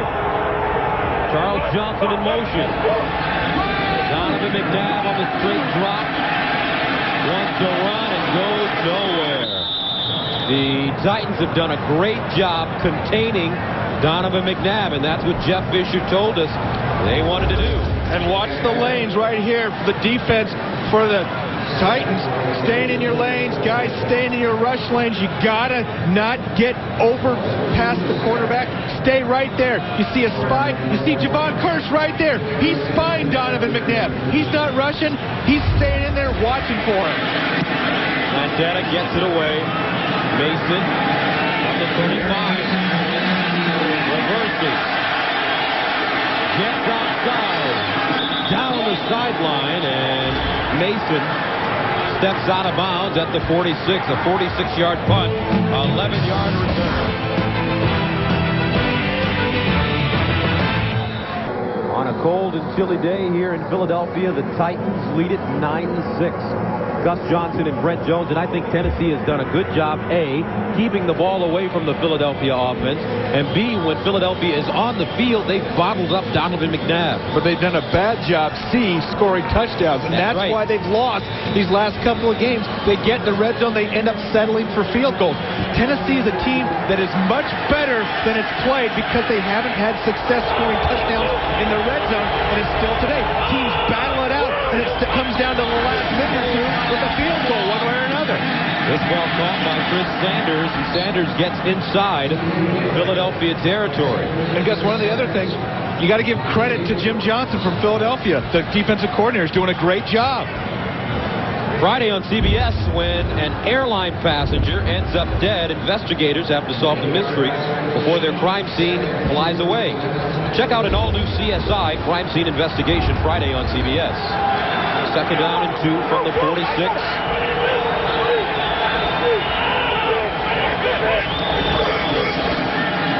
Charles Johnson in motion. Donovan McNabb on the straight drop. Wants to run and goes nowhere. The Titans have done a great job containing Donovan McNabb, and that's what Jeff Fisher told us they wanted to do. And watch the lanes right here for the defense for the Titans. Staying in your lanes, guys, staying in your rush lanes. You gotta not get over past the quarterback. Stay right there. You see a spy. You see Javon Curse right there. He's spying Donovan McNabb. He's not rushing. He's staying in there watching for him. Montana gets it away. Mason on the 35. Reverses. Gets outside. Down the sideline, and Mason steps out of bounds at the 46. A 46-yard punt. 11-yard return. On a cold and chilly day here in Philadelphia, the Titans lead it 9-6. Gus Johnson and Brent Jones, and I think Tennessee has done a good job, A, keeping the ball away from the Philadelphia offense, and B, when Philadelphia is on the field, they've bottled up Donovan McNabb. But they've done a bad job, C, scoring touchdowns, and that's right. why they've lost these last couple of games. They get in the red zone, they end up settling for field goals. Tennessee is a team that is much better than it's played because they haven't had success scoring touchdowns in the red zone, and it's still today. Teams battle it out, and it comes down to the last minute or two with a field goal, one way or another. This ball caught by Chris Sanders, and Sanders gets inside Philadelphia territory. And guess one of the other things, you got to give credit to Jim Johnson from Philadelphia. The defensive coordinator is doing a great job. Friday on CBS, when an airline passenger ends up dead, investigators have to solve the mystery before their crime scene flies away. Check out an all-new CSI crime scene investigation Friday on CBS. 2nd down and 2 from the 46.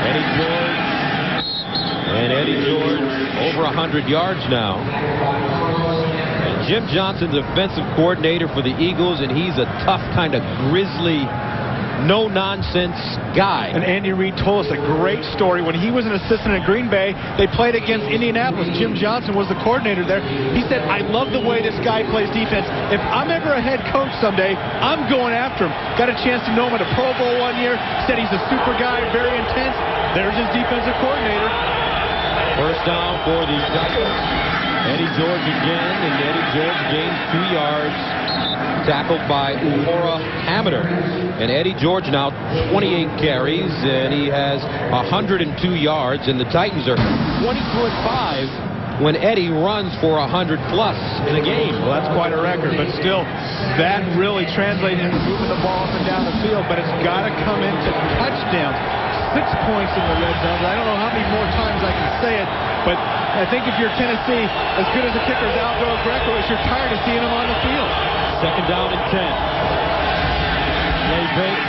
Eddie George. And Eddie George over 100 yards now. And Jim Johnson's offensive coordinator for the Eagles, and he's a tough kind of grizzly, no-nonsense guy. And Andy Reid told us a great story. When he was an assistant at Green Bay, they played against Indianapolis. Jim Johnson was the coordinator there. He said, I love the way this guy plays defense. If I'm ever a head coach someday, I'm going after him. Got a chance to know him at a Pro Bowl one year. Said he's a super guy, very intense. There's his defensive coordinator. 1st down for the Titans. Eddie George again, and Eddie George gains 2 yards. Tackled by Uhura Hamiter. And Eddie George now 28 carries, and he has 102 yards, and the Titans are 22-5 when Eddie runs for 100+ in a game. Well, that's quite a record, but still, that really translates into moving the ball up and down the field, but it's got to come into touchdowns. 6 points in the red zone. I don't know how many more times I can say it, but I think if you're Tennessee, as good as the kicker is Alvaro Greco, you're tired of seeing him on the field. 2nd down and 10. Play fake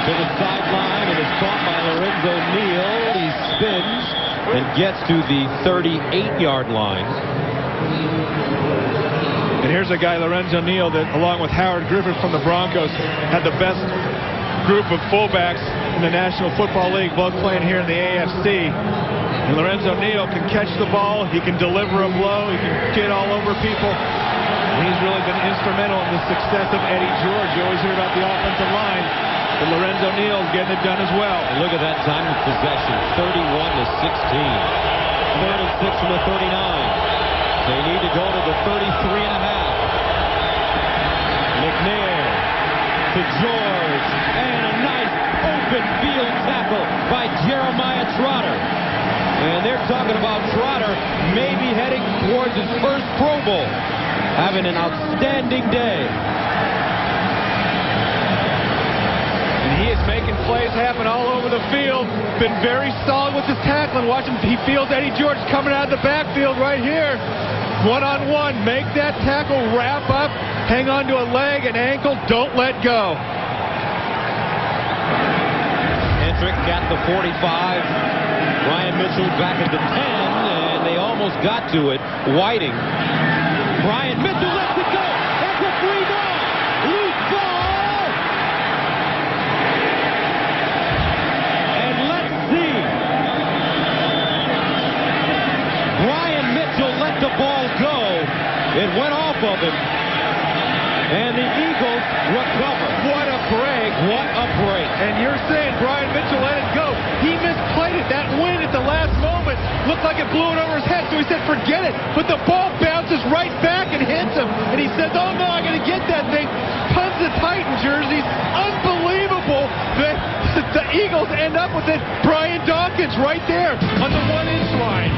to the sideline, and is caught by Lorenzo Neal. He spins and gets to the 38-yard line. And here's a guy, Lorenzo Neal, that along with Howard Griffith from the Broncos, had the best group of fullbacks in the National Football League, both playing here in the AFC. And Lorenzo Neal can catch the ball, he can deliver a blow, he can get all over people. And he's really been instrumental in the success of Eddie George. You always hear about the offensive line, but Lorenzo Neal is getting it done as well. And look at that time of possession, 31-16. 3rd and 6 from the 39. They need to go to the 33.5. McNair to George, and a nice open field tackle by Jeremiah Trotter. And they're talking about Trotter maybe heading towards his first Pro Bowl. Having an outstanding day. And he He's making plays happen all over the field. Been very solid with his tackling. Watch him. He feels Eddie George coming out of the backfield right here. One-on-one. Make that tackle. Wrap up. Hang on to a leg, an ankle. Don't let go. Hendrick got the 45. Brian Mitchell back at the 10, and they almost got to it. Whiting. Brian Mitchell lets it go. That's a free ball. Loose ball. And let's see. Brian Mitchell let the ball go. It went off of him. And the Eagles recover. What a break. What a break. And you're saying Brian Mitchell let it go. He misplayed it. That win at the last moment looked like it blew it over his head. So he said, forget it. But the ball bounces right back and hits him. And he says, oh no, I got to get that thing. Puns the Titan jerseys. Unbelievable that the Eagles end up with it. Brian Dawkins right there on the 1-inch line.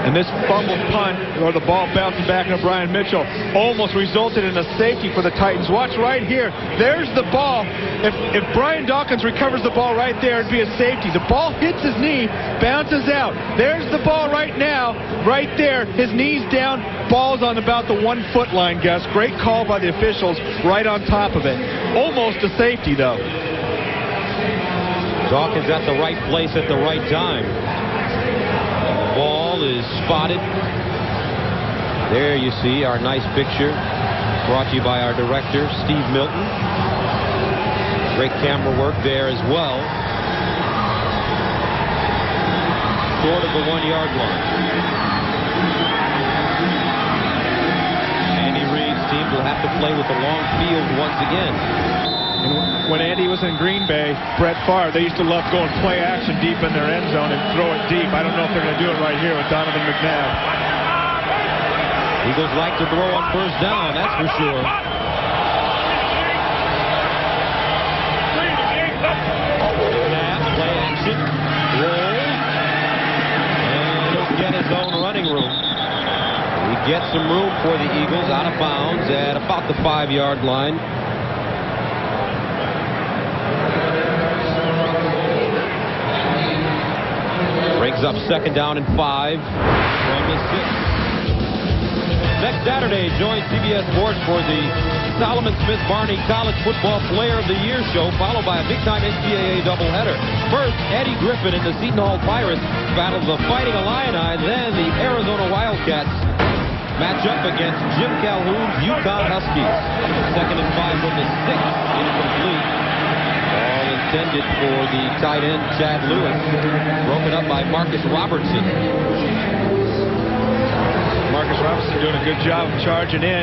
And this fumbled punt, or the ball bouncing back into Brian Mitchell, almost resulted in a safety for the Titans. Watch right here. There's the ball. If Brian Dawkins recovers the ball right there, it'd be a safety. The ball hits his knee, bounces out. There's the ball right now, right there. His knee's down, ball's on about the 1-foot line, Gus. Great call by the officials right on top of it. Almost a safety, though. Dawkins at the right place at the right time. Ball is spotted. There you see our nice picture brought to you by our director, Steve Milton. Great camera work there as well. Short of the 1-yard line. Andy Reid's team will have to play with a long field once again. And when Andy was in Green Bay, Brett Favre, they used to love going play action deep in their end zone and throw it deep. I don't know if they're going to do it right here with Donovan McNabb. Eagles like to throw on first down, that's for sure. McNabb, play action, rolls, and he'll get his own running room. He gets some room for the Eagles out of bounds at about the 5-yard line. Brings up second down and 5 from the 6. Next Saturday, join CBS Sports for the Solomon Smith Barney College Football Player of the Year show, followed by a big-time NCAA doubleheader. First, Eddie Griffin and the Seton Hall Pirates battle the Fighting Illini. Then the Arizona Wildcats match up against Jim Calhoun's Yukon Huskies. Second and 5 from the 6. Incomplete. All intended for the tight end, Chad Lewis. Broken up by Marcus Robertson. Marcus Robertson doing a good job of charging in.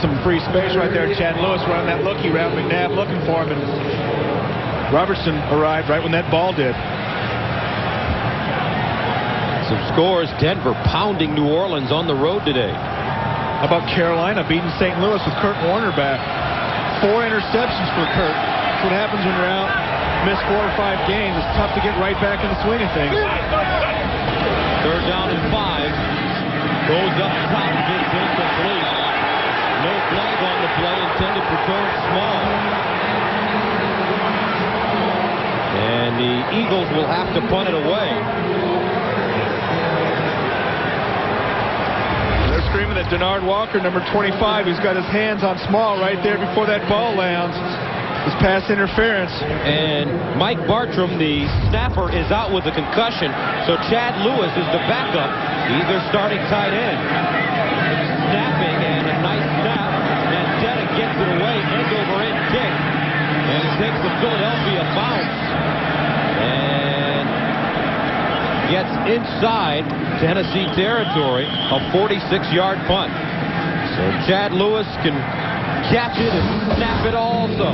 Some free space right there. Chad Lewis running that looky route. McNabb looking for him. And Robertson arrived right when that ball did. Some scores. Denver pounding New Orleans on the road today. How about Carolina beating St. Louis with Kurt Warner back? 4 interceptions for Kurt. That's what happens when you're out, miss 4 or 5 games. It's tough to get right back in the swing of things. Third down and 5. Goes up top, gets incomplete. No flag on the play, intended for Terrence Small. And the Eagles will have to punt it away. They're screaming at Denard Walker, number 25. He's got his hands on Small right there before that ball lands. It's pass interference. And Mike Bartram, the snapper, is out with a concussion. So Chad Lewis is the backup. He's their starting tight end. Snapping and a nice snap. Mandetta gets it away. End over end kick. And it takes the Philadelphia bounce. And gets inside Tennessee territory. A 46-yard punt. So Chad Lewis can catch it and snap it also.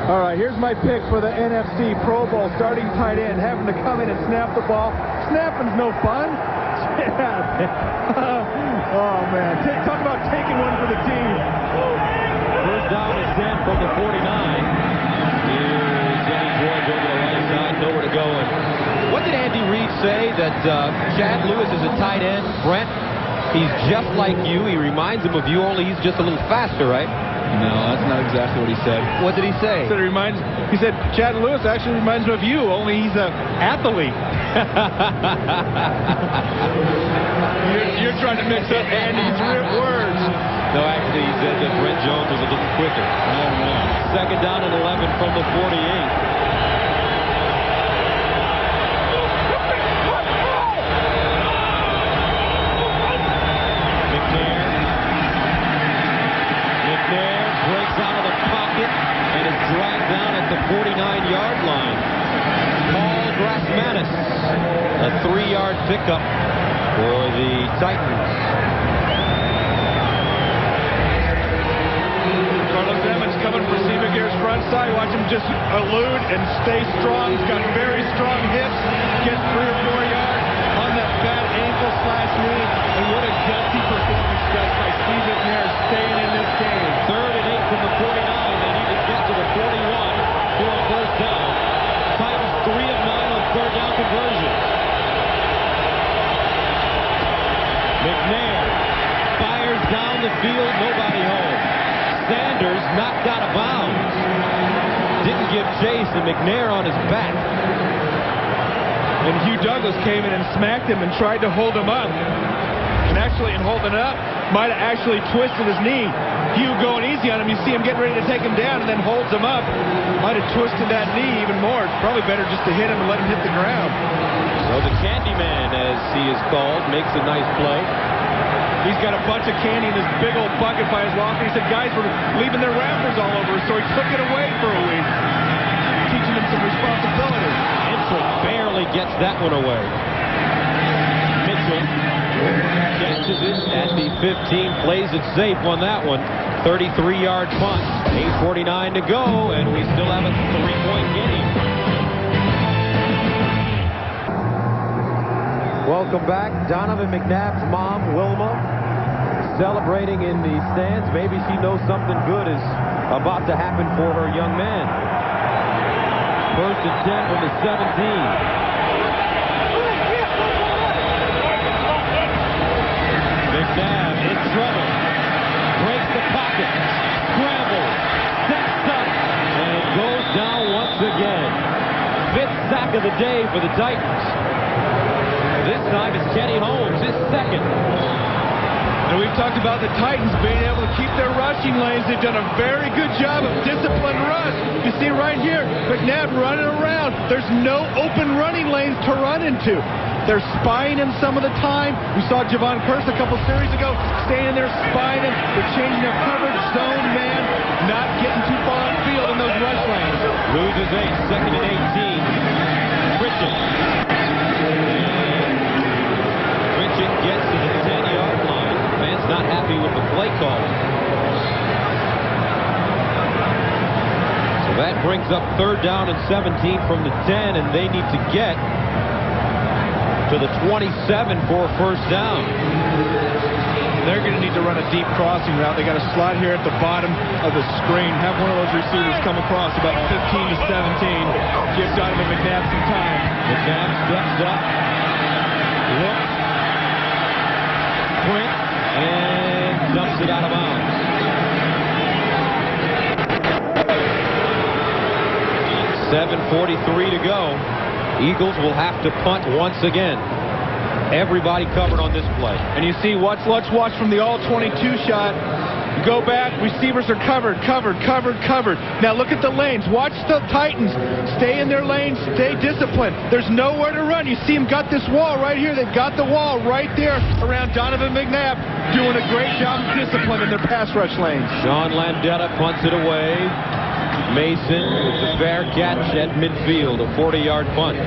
All right, here's my pick for the NFC Pro Bowl starting tight end, having to come in and snap the ball. Snapping's no fun. Oh, man. Talk about taking one for the team. First down is 10 from the 49. Here's Eddie George over the right side. Nowhere to go say that Chad Lewis is a tight end? Brent, he's just like you. He reminds him of you, only he's just a little faster, right? No, that's not exactly what he said. What did he say? He said Chad Lewis actually reminds me of you, only he's an athlete. you're trying to mix up Andy's words. No, actually, he said that Brent Jones was a little quicker. Second down and 11 from the 48. McNair breaks out of the pocket and is dragged down at the 49-yard line. Paul Grasmanis, a 3-yard pickup for the Titans. Carlos Emmons coming for Steve McNair's front side. Watch him just elude and stay strong. He's got very strong hips. Gets 3 or 4 yards on that bad ankle/knee. And what a gutsy performance by Steve McNair staying in this game. 3rd and 8 from the 49. They need to get to the 41 for a first down. Titans 3 of 9 on 3rd down conversions. McNair fires down the field. Nobody home. Sanders knocked out of bounds. Didn't give chase, and McNair on his back. And Hugh Douglas came in and smacked him and tried to hold him up. And actually, in holding up, might have actually twisted his knee. Hugh going easy on him. You see him getting ready to take him down and then holds him up. Might have twisted that knee even more. It's probably better just to hit him and let him hit the ground. So the Candyman, as he is called, makes a nice play. He's got a bunch of candy in this big old bucket by his locker. He said guys were leaving their wrappers all over, so he took it away for a week. Teaching them some responsibility. Mitchell barely gets that one away. Mitchell catches it at the 15, plays it safe on that one. 33-yard punt. 8:49 to go, and we still have a 3-point game. Welcome back. Donovan McNabb's mom, Wilma, celebrating in the stands. Maybe she knows something good is about to happen for her young man. 1st and 10 from the 17. McNabb in trouble. Breaks the pocket. Scrambles. Steps up. And goes down once again. 5th sack of the day for the Titans. This time it's Kenny Holmes, his 2nd. And we've talked about the Titans being able to keep their rushing lanes. They've done a very good job of disciplined rush. You see right here, McNabb running around. There's no open running lanes to run into. They're spying him some of the time. We saw Javon Curse a couple series ago staying there spying him. They're changing their coverage, zone man, not getting too far on field in those rush lanes. Loses 8, 2nd and 18. Pritchett. Pritchett gets to the 10-yard line. Man's not happy with the play calling. So that brings up 3rd down and 17 from the 10, and they need to get to the 27 for a first down. They're going to need to run a deep crossing route. They got a slot here at the bottom of the screen. Have one of those receivers come across about 15 to 17. Give Donovan McNabb some time. McNabb steps up. Looks. Quick. And dumps it out of bounds. 7:43 to go. Eagles will have to punt once again. Everybody covered on this play. And you see, let's watch from the all-22 shot. Go back, receivers are covered. Now look at the lanes. Watch the Titans. Stay in their lanes, stay disciplined. There's nowhere to run. You see them got this wall right here. They've got the wall right there around Donovan McNabb, doing a great job of discipline in their pass rush lanes. Sean Landeta punts it away. Mason with the fair catch at midfield, a 40-yard punt.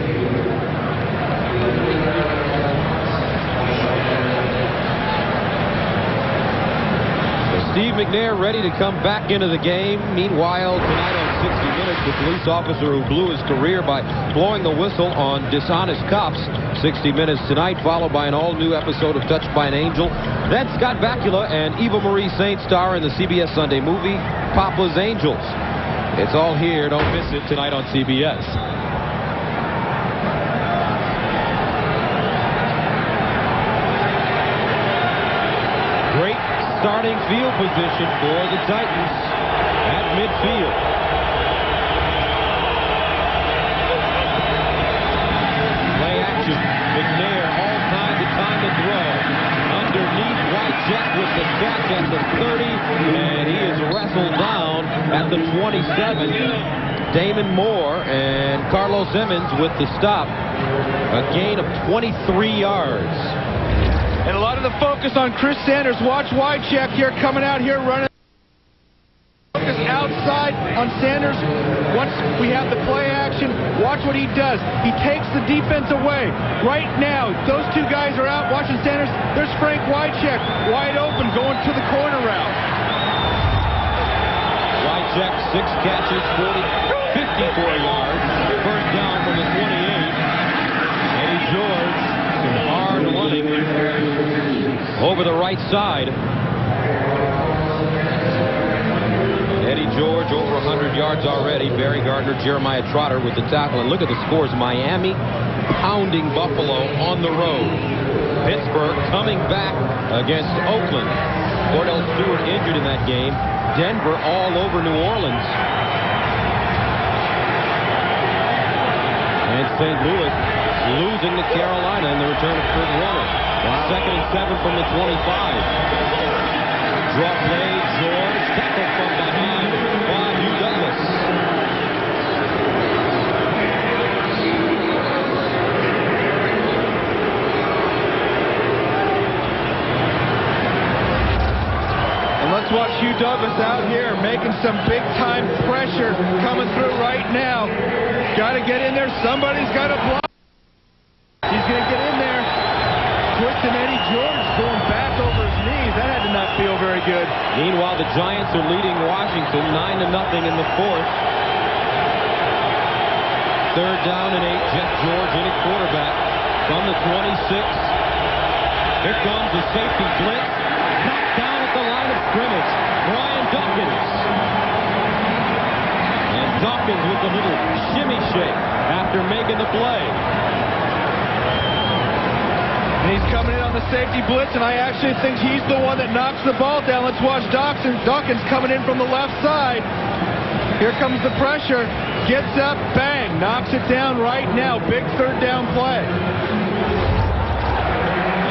Steve McNair ready to come back into the game. Meanwhile, tonight on 60 Minutes, the police officer who blew his career by blowing the whistle on dishonest cops. 60 Minutes tonight, followed by an all-new episode of Touched by an Angel. Then Scott Bakula and Eva Marie Saint star in the CBS Sunday movie, Papa's Angels. It's all here. Don't miss it tonight on CBS. starting field position for the Titans at midfield. Play action. McNair all time to throw. Underneath, Wycheck with the catch at the 30, and he is wrestled down at the 27. Damon Moore and Carlos Emmons with the stop. A gain of 23 yards. And a lot of the focus on Chris Sanders. Watch Wycheck here coming out here running. Focus outside on Sanders. Once we have the play action, watch what he does. He takes the defense away. Right now, those two guys are out watching Sanders. There's Frank Wycheck wide open going to the corner route. Wycheck, 6 catches, 54 yards. First down from the 28. Eddie George, hard running over the right side. Eddie George over 100 yards already. Barry Gardner, Jeremiah Trotter with the tackle. And look at the scores. Miami pounding Buffalo on the road. Pittsburgh coming back against Oakland. Cordell Stewart injured in that game. Denver all over New Orleans. And St. Louis losing to Carolina in the return of Kurt Warner. Wow. 2nd and 7 from the 25. Draw play, George, tackled from behind by Hugh Douglas. And let's watch Hugh Douglas out here making some big-time pressure coming through right now. Got to get in there. Somebody's got to block. He's going to get in there. Twisting Eddie George going back over his knees. That had to not feel very good. Meanwhile, the Giants are leading Washington 9-0 in the 4th. 3rd down and 8. Jeff George in at quarterback from the 26. Here comes the safety blitz. Knocked down at the line of scrimmage. Brian Dawkins. And Dawkins with a little shimmy shake after making the play. And he's coming in on the safety blitz, and I actually think he's the one that knocks the ball down. Let's watch Dawkins coming in from the left side. Here comes the pressure. Gets up, bang, knocks it down right now. Big 3rd down play.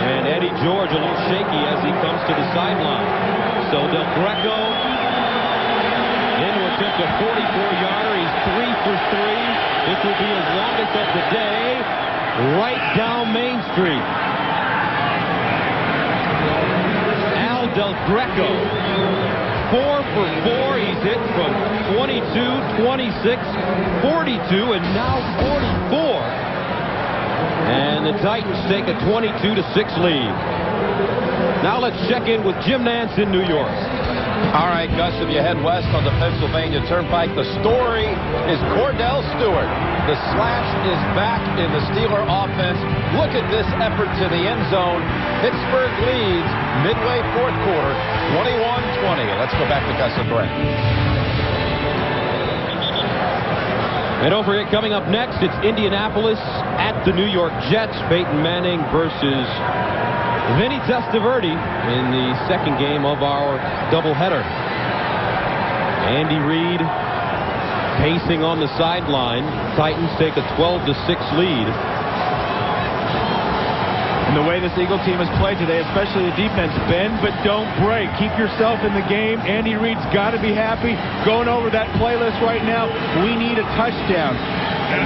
And Eddie George a little shaky as he comes to the sideline. So Del Greco in to attempt a 44-yarder. He's 3 for 3. This will be his longest of the day. Right down Main Street. Al Del Greco, 4 for 4. He's hit from 22, 26, 42, and now 44. And the Titans take a 22-6 lead. Now let's check in with Jim Nantz in New York. All right, Gus, if you head west on the Pennsylvania Turnpike, the story is Cordell Stewart. The slash is back in the Steeler offense. Look at this effort to the end zone. Pittsburgh leads midway 4th quarter, 21-20. Let's go back to Gus and Brent. And don't forget, coming up next, it's Indianapolis at the New York Jets. Peyton Manning versus Vinny Testaverde in the 2nd game of our doubleheader. Andy Reid pacing on the sideline. Titans take a 12-6 lead. And the way this Eagle team has played today, especially the defense, bend but don't break. Keep yourself in the game. Andy Reid's got to be happy. Going over that playlist right now, we need a touchdown.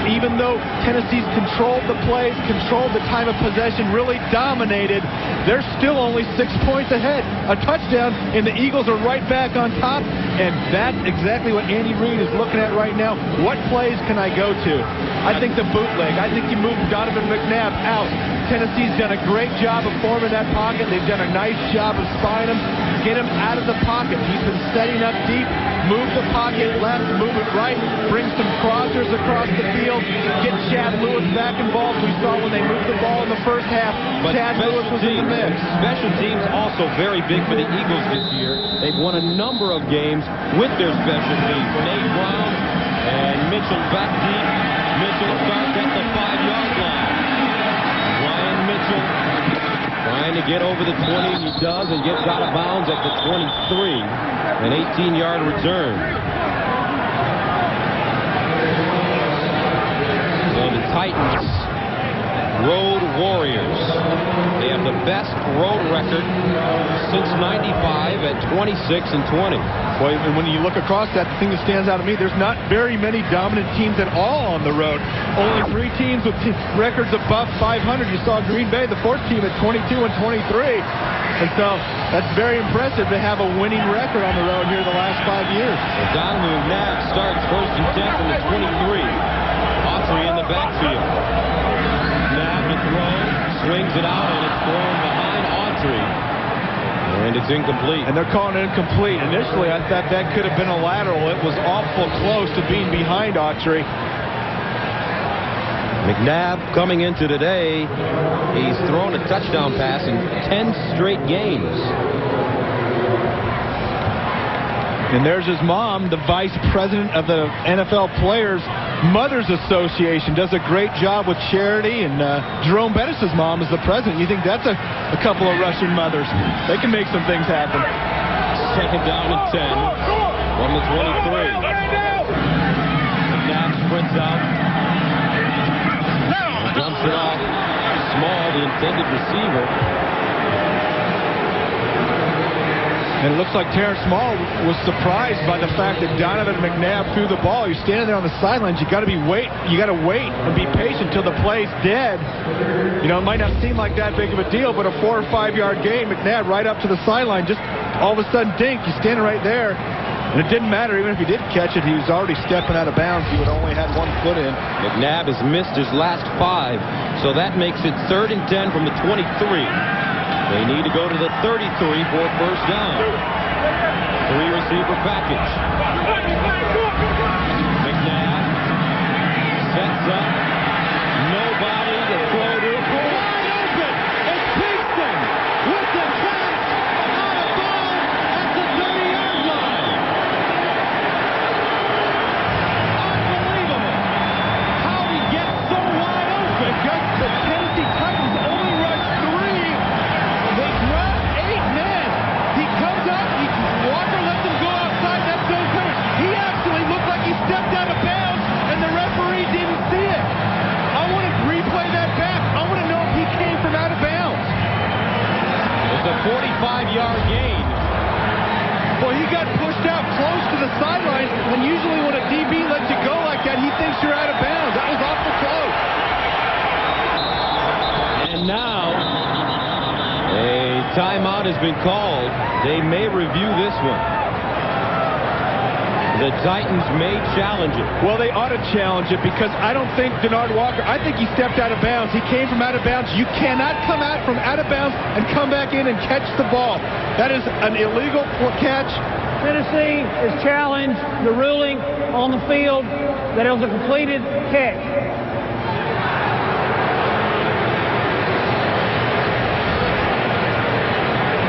Even though Tennessee's controlled the plays, controlled the time of possession, really dominated, they're still only 6 points ahead. A touchdown, and the Eagles are right back on top, and that's exactly what Andy Reid is looking at right now. What plays can I go to? I think the bootleg. I think you move Donovan McNabb out. Tennessee's done a great job of forming that pocket. They've done a nice job of spying him. Get him out of the pocket. He's been setting up deep. Move the pocket left, move it right. Bring some crossers across the field. Get Chad Lewis back involved. We saw when they moved the ball in the first half, but Chad Lewis was in the mix. Special teams also very big for the Eagles this year. They've won a number of games with their special teams. Nate Brown and Mitchell back deep. Mitchell starts at the 5-yard line. Ryan Mitchell Trying to get over the 20, and he does, and gets out of bounds at the 23. An 18-yard return. So the Titans, road warriors. They have the best road record since '95 at 26-20. Boy, and when you look across that, the thing that stands out to me, there's not very many dominant teams at all on the road. Only 3 teams with records above 500. You saw Green Bay, the 4th team, at 22-23. And so that's very impressive to have a winning record on the road here the last 5 years. So Donovan McNabb starts 1st and 10 from the 23. Autry in the backfield. McNabb to throw, swings it out, and it's thrown behind Autry. And it's incomplete. And they're calling it incomplete. Initially, I thought that could have been a lateral. It was awful close to being behind Autry. McNabb coming into today, he's thrown a touchdown pass in 10 straight games. And there's his mom, the vice president of the NFL Players Mothers Association. Does a great job with charity. And Jerome Bettis' mom is the president. You think that's a couple of Russian mothers? They can make some things happen. 2nd down and 10 from the 23. McNabb sprints out. Dumps it off. Small, the intended receiver. And it looks like Terrence Small was surprised by the fact that Donovan McNabb threw the ball. You're standing there on the sidelines. You got to wait and be patient till the play's dead. You know, it might not seem like that big of a deal, but a 4 or 5 yard gain, McNabb right up to the sideline, just all of a sudden, dink, he's standing right there. And it didn't matter, even if he did catch it, he was already stepping out of bounds. He would only had 1 foot in. McNabb has missed his last 5, so that makes it 3rd and 10 from the 23. They need to go to the 33 for a 1st down. 3-receiver package. McNabb sets up. Nobody to throw to. Wide open. It's Kingston with the catch out of bounds at the 30-yard line. Unbelievable. How he gets so wide open. Just the Tennessee Titans only rushed 3. They dropped 8 men. He comes up. Walker lets him go outside. That's no coverage. He actually looked like he stepped out of bounds, and the referee didn't see it. I want to replay that back. I want to know if he came from out of bounds. It's a 45-yard gain. Well, he got pushed out close to the sideline, and usually when a DB lets you go like that, he thinks you're out of bounds. That was awful close. And now a timeout has been called. They may review this one. The Titans may challenge it. Well, they ought to challenge it because I don't think Denard Walker, I think he stepped out of bounds. He came from out of bounds. You cannot come out from out of bounds and come back in and catch the ball. That is an illegal catch. Tennessee has challenged the ruling on the field that it was a completed catch.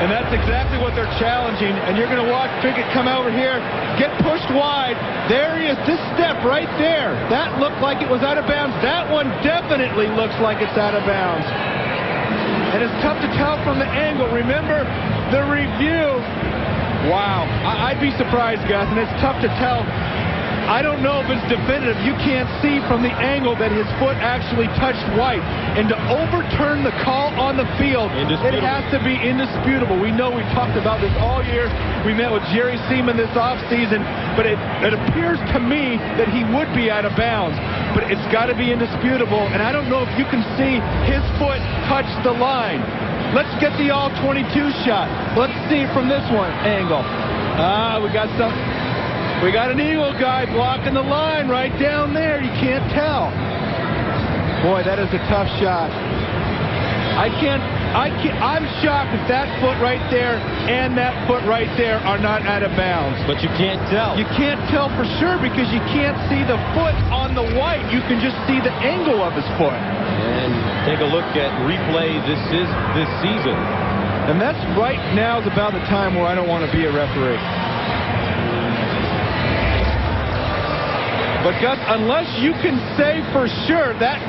And that's exactly what they're challenging. And you're going to watch Pickett come over here, get pushed wide. There he is. This step right there, that looked like it was out of bounds. That one definitely looks like it's out of bounds. And it's tough to tell from the angle. Remember the review. Wow. I'd be surprised, guys. And it's tough to tell. I don't know if it's definitive. You can't see from the angle that his foot actually touched white. And to overturn the call on the field, it has to be indisputable. We know we talked about this all year. We met with Jerry Seaman this offseason, but it appears to me that he would be out of bounds. But it's got to be indisputable, and I don't know if you can see his foot touch the line. Let's get the all-22 shot. Let's see from this one angle. We got an Eagle guy blocking the line right down there. You can't tell. Boy, that is a tough shot. I'm shocked that that foot right there and that foot right there are not out of bounds. But you can't tell. You can't tell for sure because you can't see the foot on the white. You can just see the angle of his foot. And take a look at replay this season. And that's right now is about the time where I don't want to be a referee. But Gus, unless you can say for sure that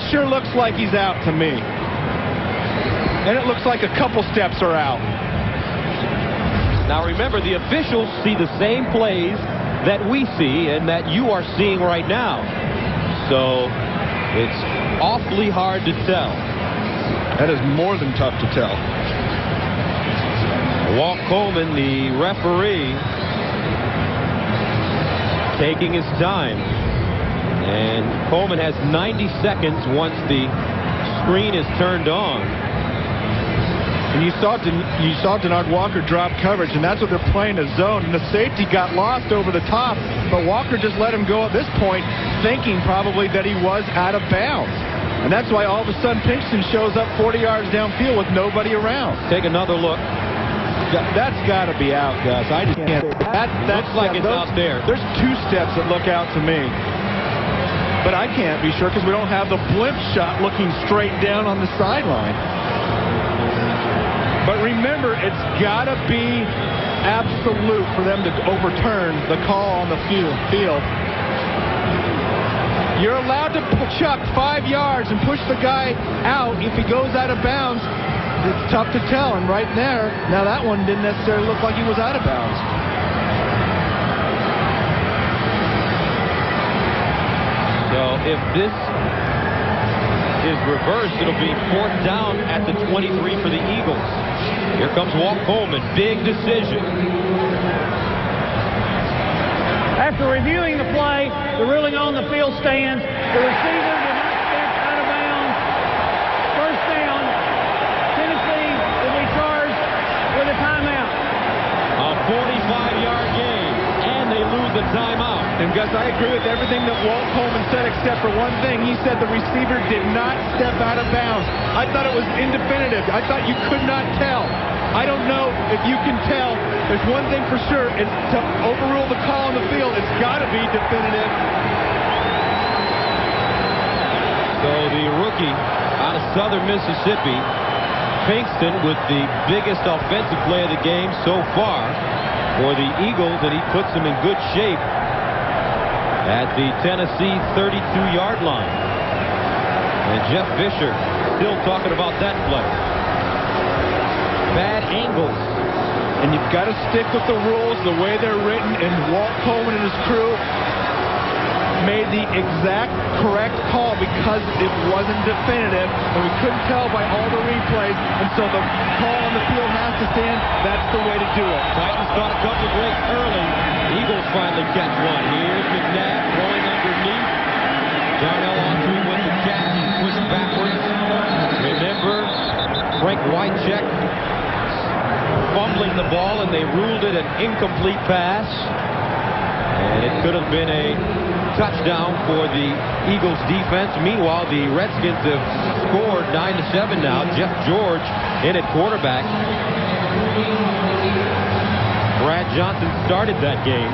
sure looks like he's out to me. and it looks like a couple steps are out. Now remember, the officials see the same plays that we see and that you are seeing right now. So it's awfully hard to tell. That is more than tough to tell. Walt Coleman, the referee, taking his time. And Coleman has 90 seconds once the screen is turned on. And you saw Denard Walker drop coverage, and that's what they're playing a zone. And the safety got lost over the top, but Walker just let him go at this point, thinking probably that he was out of bounds. And that's why all of a sudden Pinkston shows up 40 yards downfield with nobody around. Take another look. That's got to be out, Gus. I just can't. That looks like it's out there. There's two steps that look out to me. But I can't be sure because we don't have the blimp shot looking straight down on the sideline. But remember, it's got to be absolute for them to overturn the call on the field. You're allowed to chuck 5 yards and push the guy out if he goes out of bounds. It's tough to tell, and right there, now that one didn't necessarily look like he was out of bounds. So if this is reversed, it'll be 4th down at the 23 for the Eagles. Here comes Walt Coleman, big decision. After reviewing the play, the ruling on the field stands. The receiver did not step out of bounds. First down. Tennessee will be charged with a timeout. A 45-yard gain, and they lose the timeout. And Gus, I agree with everything that Walt Coleman said except for one thing. He said the receiver did not step out of bounds. I thought it was indefinitive. I thought you could not tell. I don't know if you can tell. There's one thing for sure. It's to overrule the call on the field. It's got to be definitive. So the rookie out of Southern Mississippi, Pinkston, with the biggest offensive play of the game so far for the Eagles, and he puts them in good shape at the Tennessee 32-yard line. And Jeff Fisher still talking about that play. Bad angles. And you've got to stick with the rules the way they're written, and Walt Coleman and his crew made the exact correct call because it wasn't definitive, and we couldn't tell by all the replays, and so the call on the field has to stand. That's the way to do it. Titans got a couple breaks early. Eagles finally catch one. Here's McNabb throwing underneath. Darnell Autry with the catch. He's pushed backwards. Remember, Frank Wycheck fumbling the ball, and they ruled it an incomplete pass. And it could have been a touchdown for the Eagles defense. Meanwhile, the Redskins have scored 9-7 now. Jeff George in at quarterback. Brad Johnson started that game.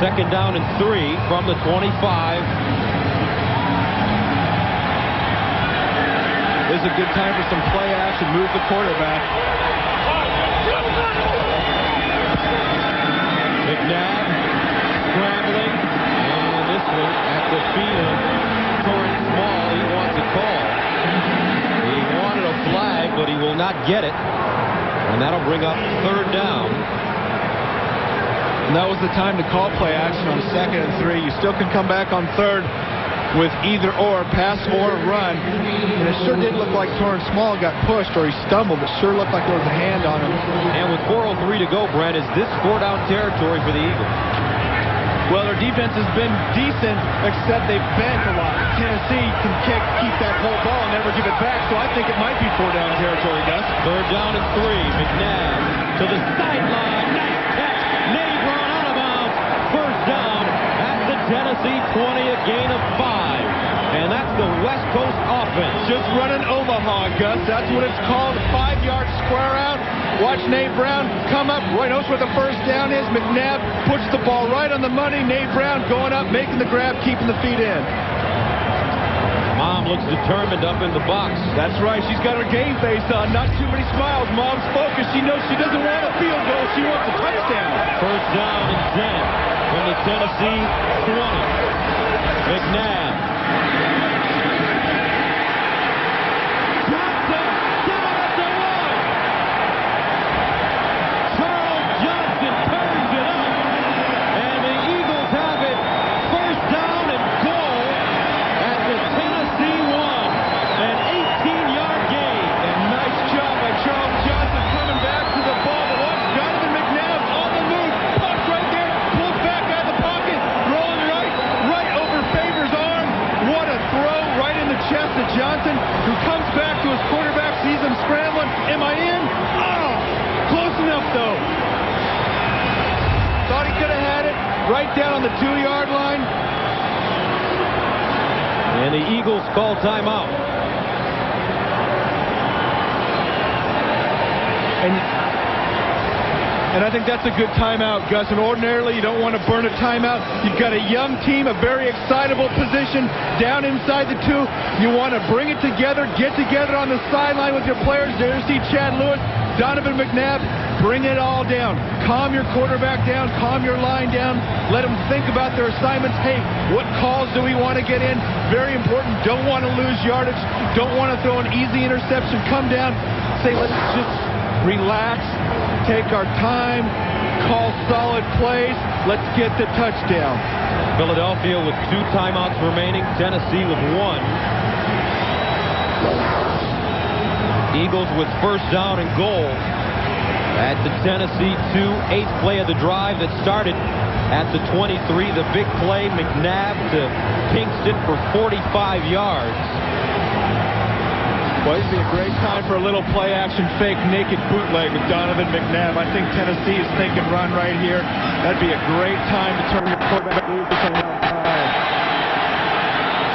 2nd down and 3 from the 25. This is a good time for some play action. Move the quarterback. McNabb scrambling. And this one at the feet of Torrance Small. He wants a call. He wanted a flag, but he will not get it. And that'll bring up 3rd down. And that was the time to call play action on 2nd and 3. You still can come back on 3rd with either or, pass or run. And it sure did look like Torrance Small got pushed or he stumbled. It sure looked like there was a hand on him. And with 4:03 to go, Brent, is this 4-down territory for the Eagles? Well, their defense has been decent, except they've bent a lot. Tennessee can keep that whole ball and never give it back, so I think it might be 4-down territory, Gus. 3rd down and 3. McNabb to the sideline. Nice catch. Nate Brown out of bounds. 1st down at the Tennessee 20, a gain of 5. And that's the West Coast offense. Just running Omaha, Gus. That's what it's called. 5-yard square out. Watch Nate Brown come up. Roy knows where the 1st down is. McNabb puts the ball right on the money. Nate Brown going up, making the grab, keeping the feet in. Mom looks determined up in the box. That's right. She's got her game face on. Not too many smiles. Mom's focused. She knows she doesn't want a field goal. She wants a touchdown. 1st down and 10 from the Tennessee 20. McNabb. Johnson, down right down on the 2-yard line. And the Eagles call timeout. And I think that's a good timeout, Gus. And ordinarily, you don't want to burn a timeout. You've got a young team, a very excitable position down inside the 2. You want to bring it together, get together on the sideline with your players. There you see Chad Lewis, Donovan McNabb. Bring it all down. Calm your quarterback down. Calm your line down. Let them think about their assignments. Hey, what calls do we want to get in? Very important. Don't want to lose yardage. Don't want to throw an easy interception. Come down. Say, let's just relax. Take our time. Call solid plays. Let's get the touchdown. Philadelphia with 2 timeouts remaining. Tennessee with 1. Eagles with first down and goal at the Tennessee 2. 8th play of the drive that started at the 23. The big play, McNabb to Kingston for 45 yards. Well, it'd be a great time for a little play-action fake naked bootleg with Donovan McNabb. I think Tennessee is thinking run right here. That'd be a great time to turn your quarterback loose.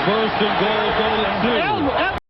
First and goal, goal to 2.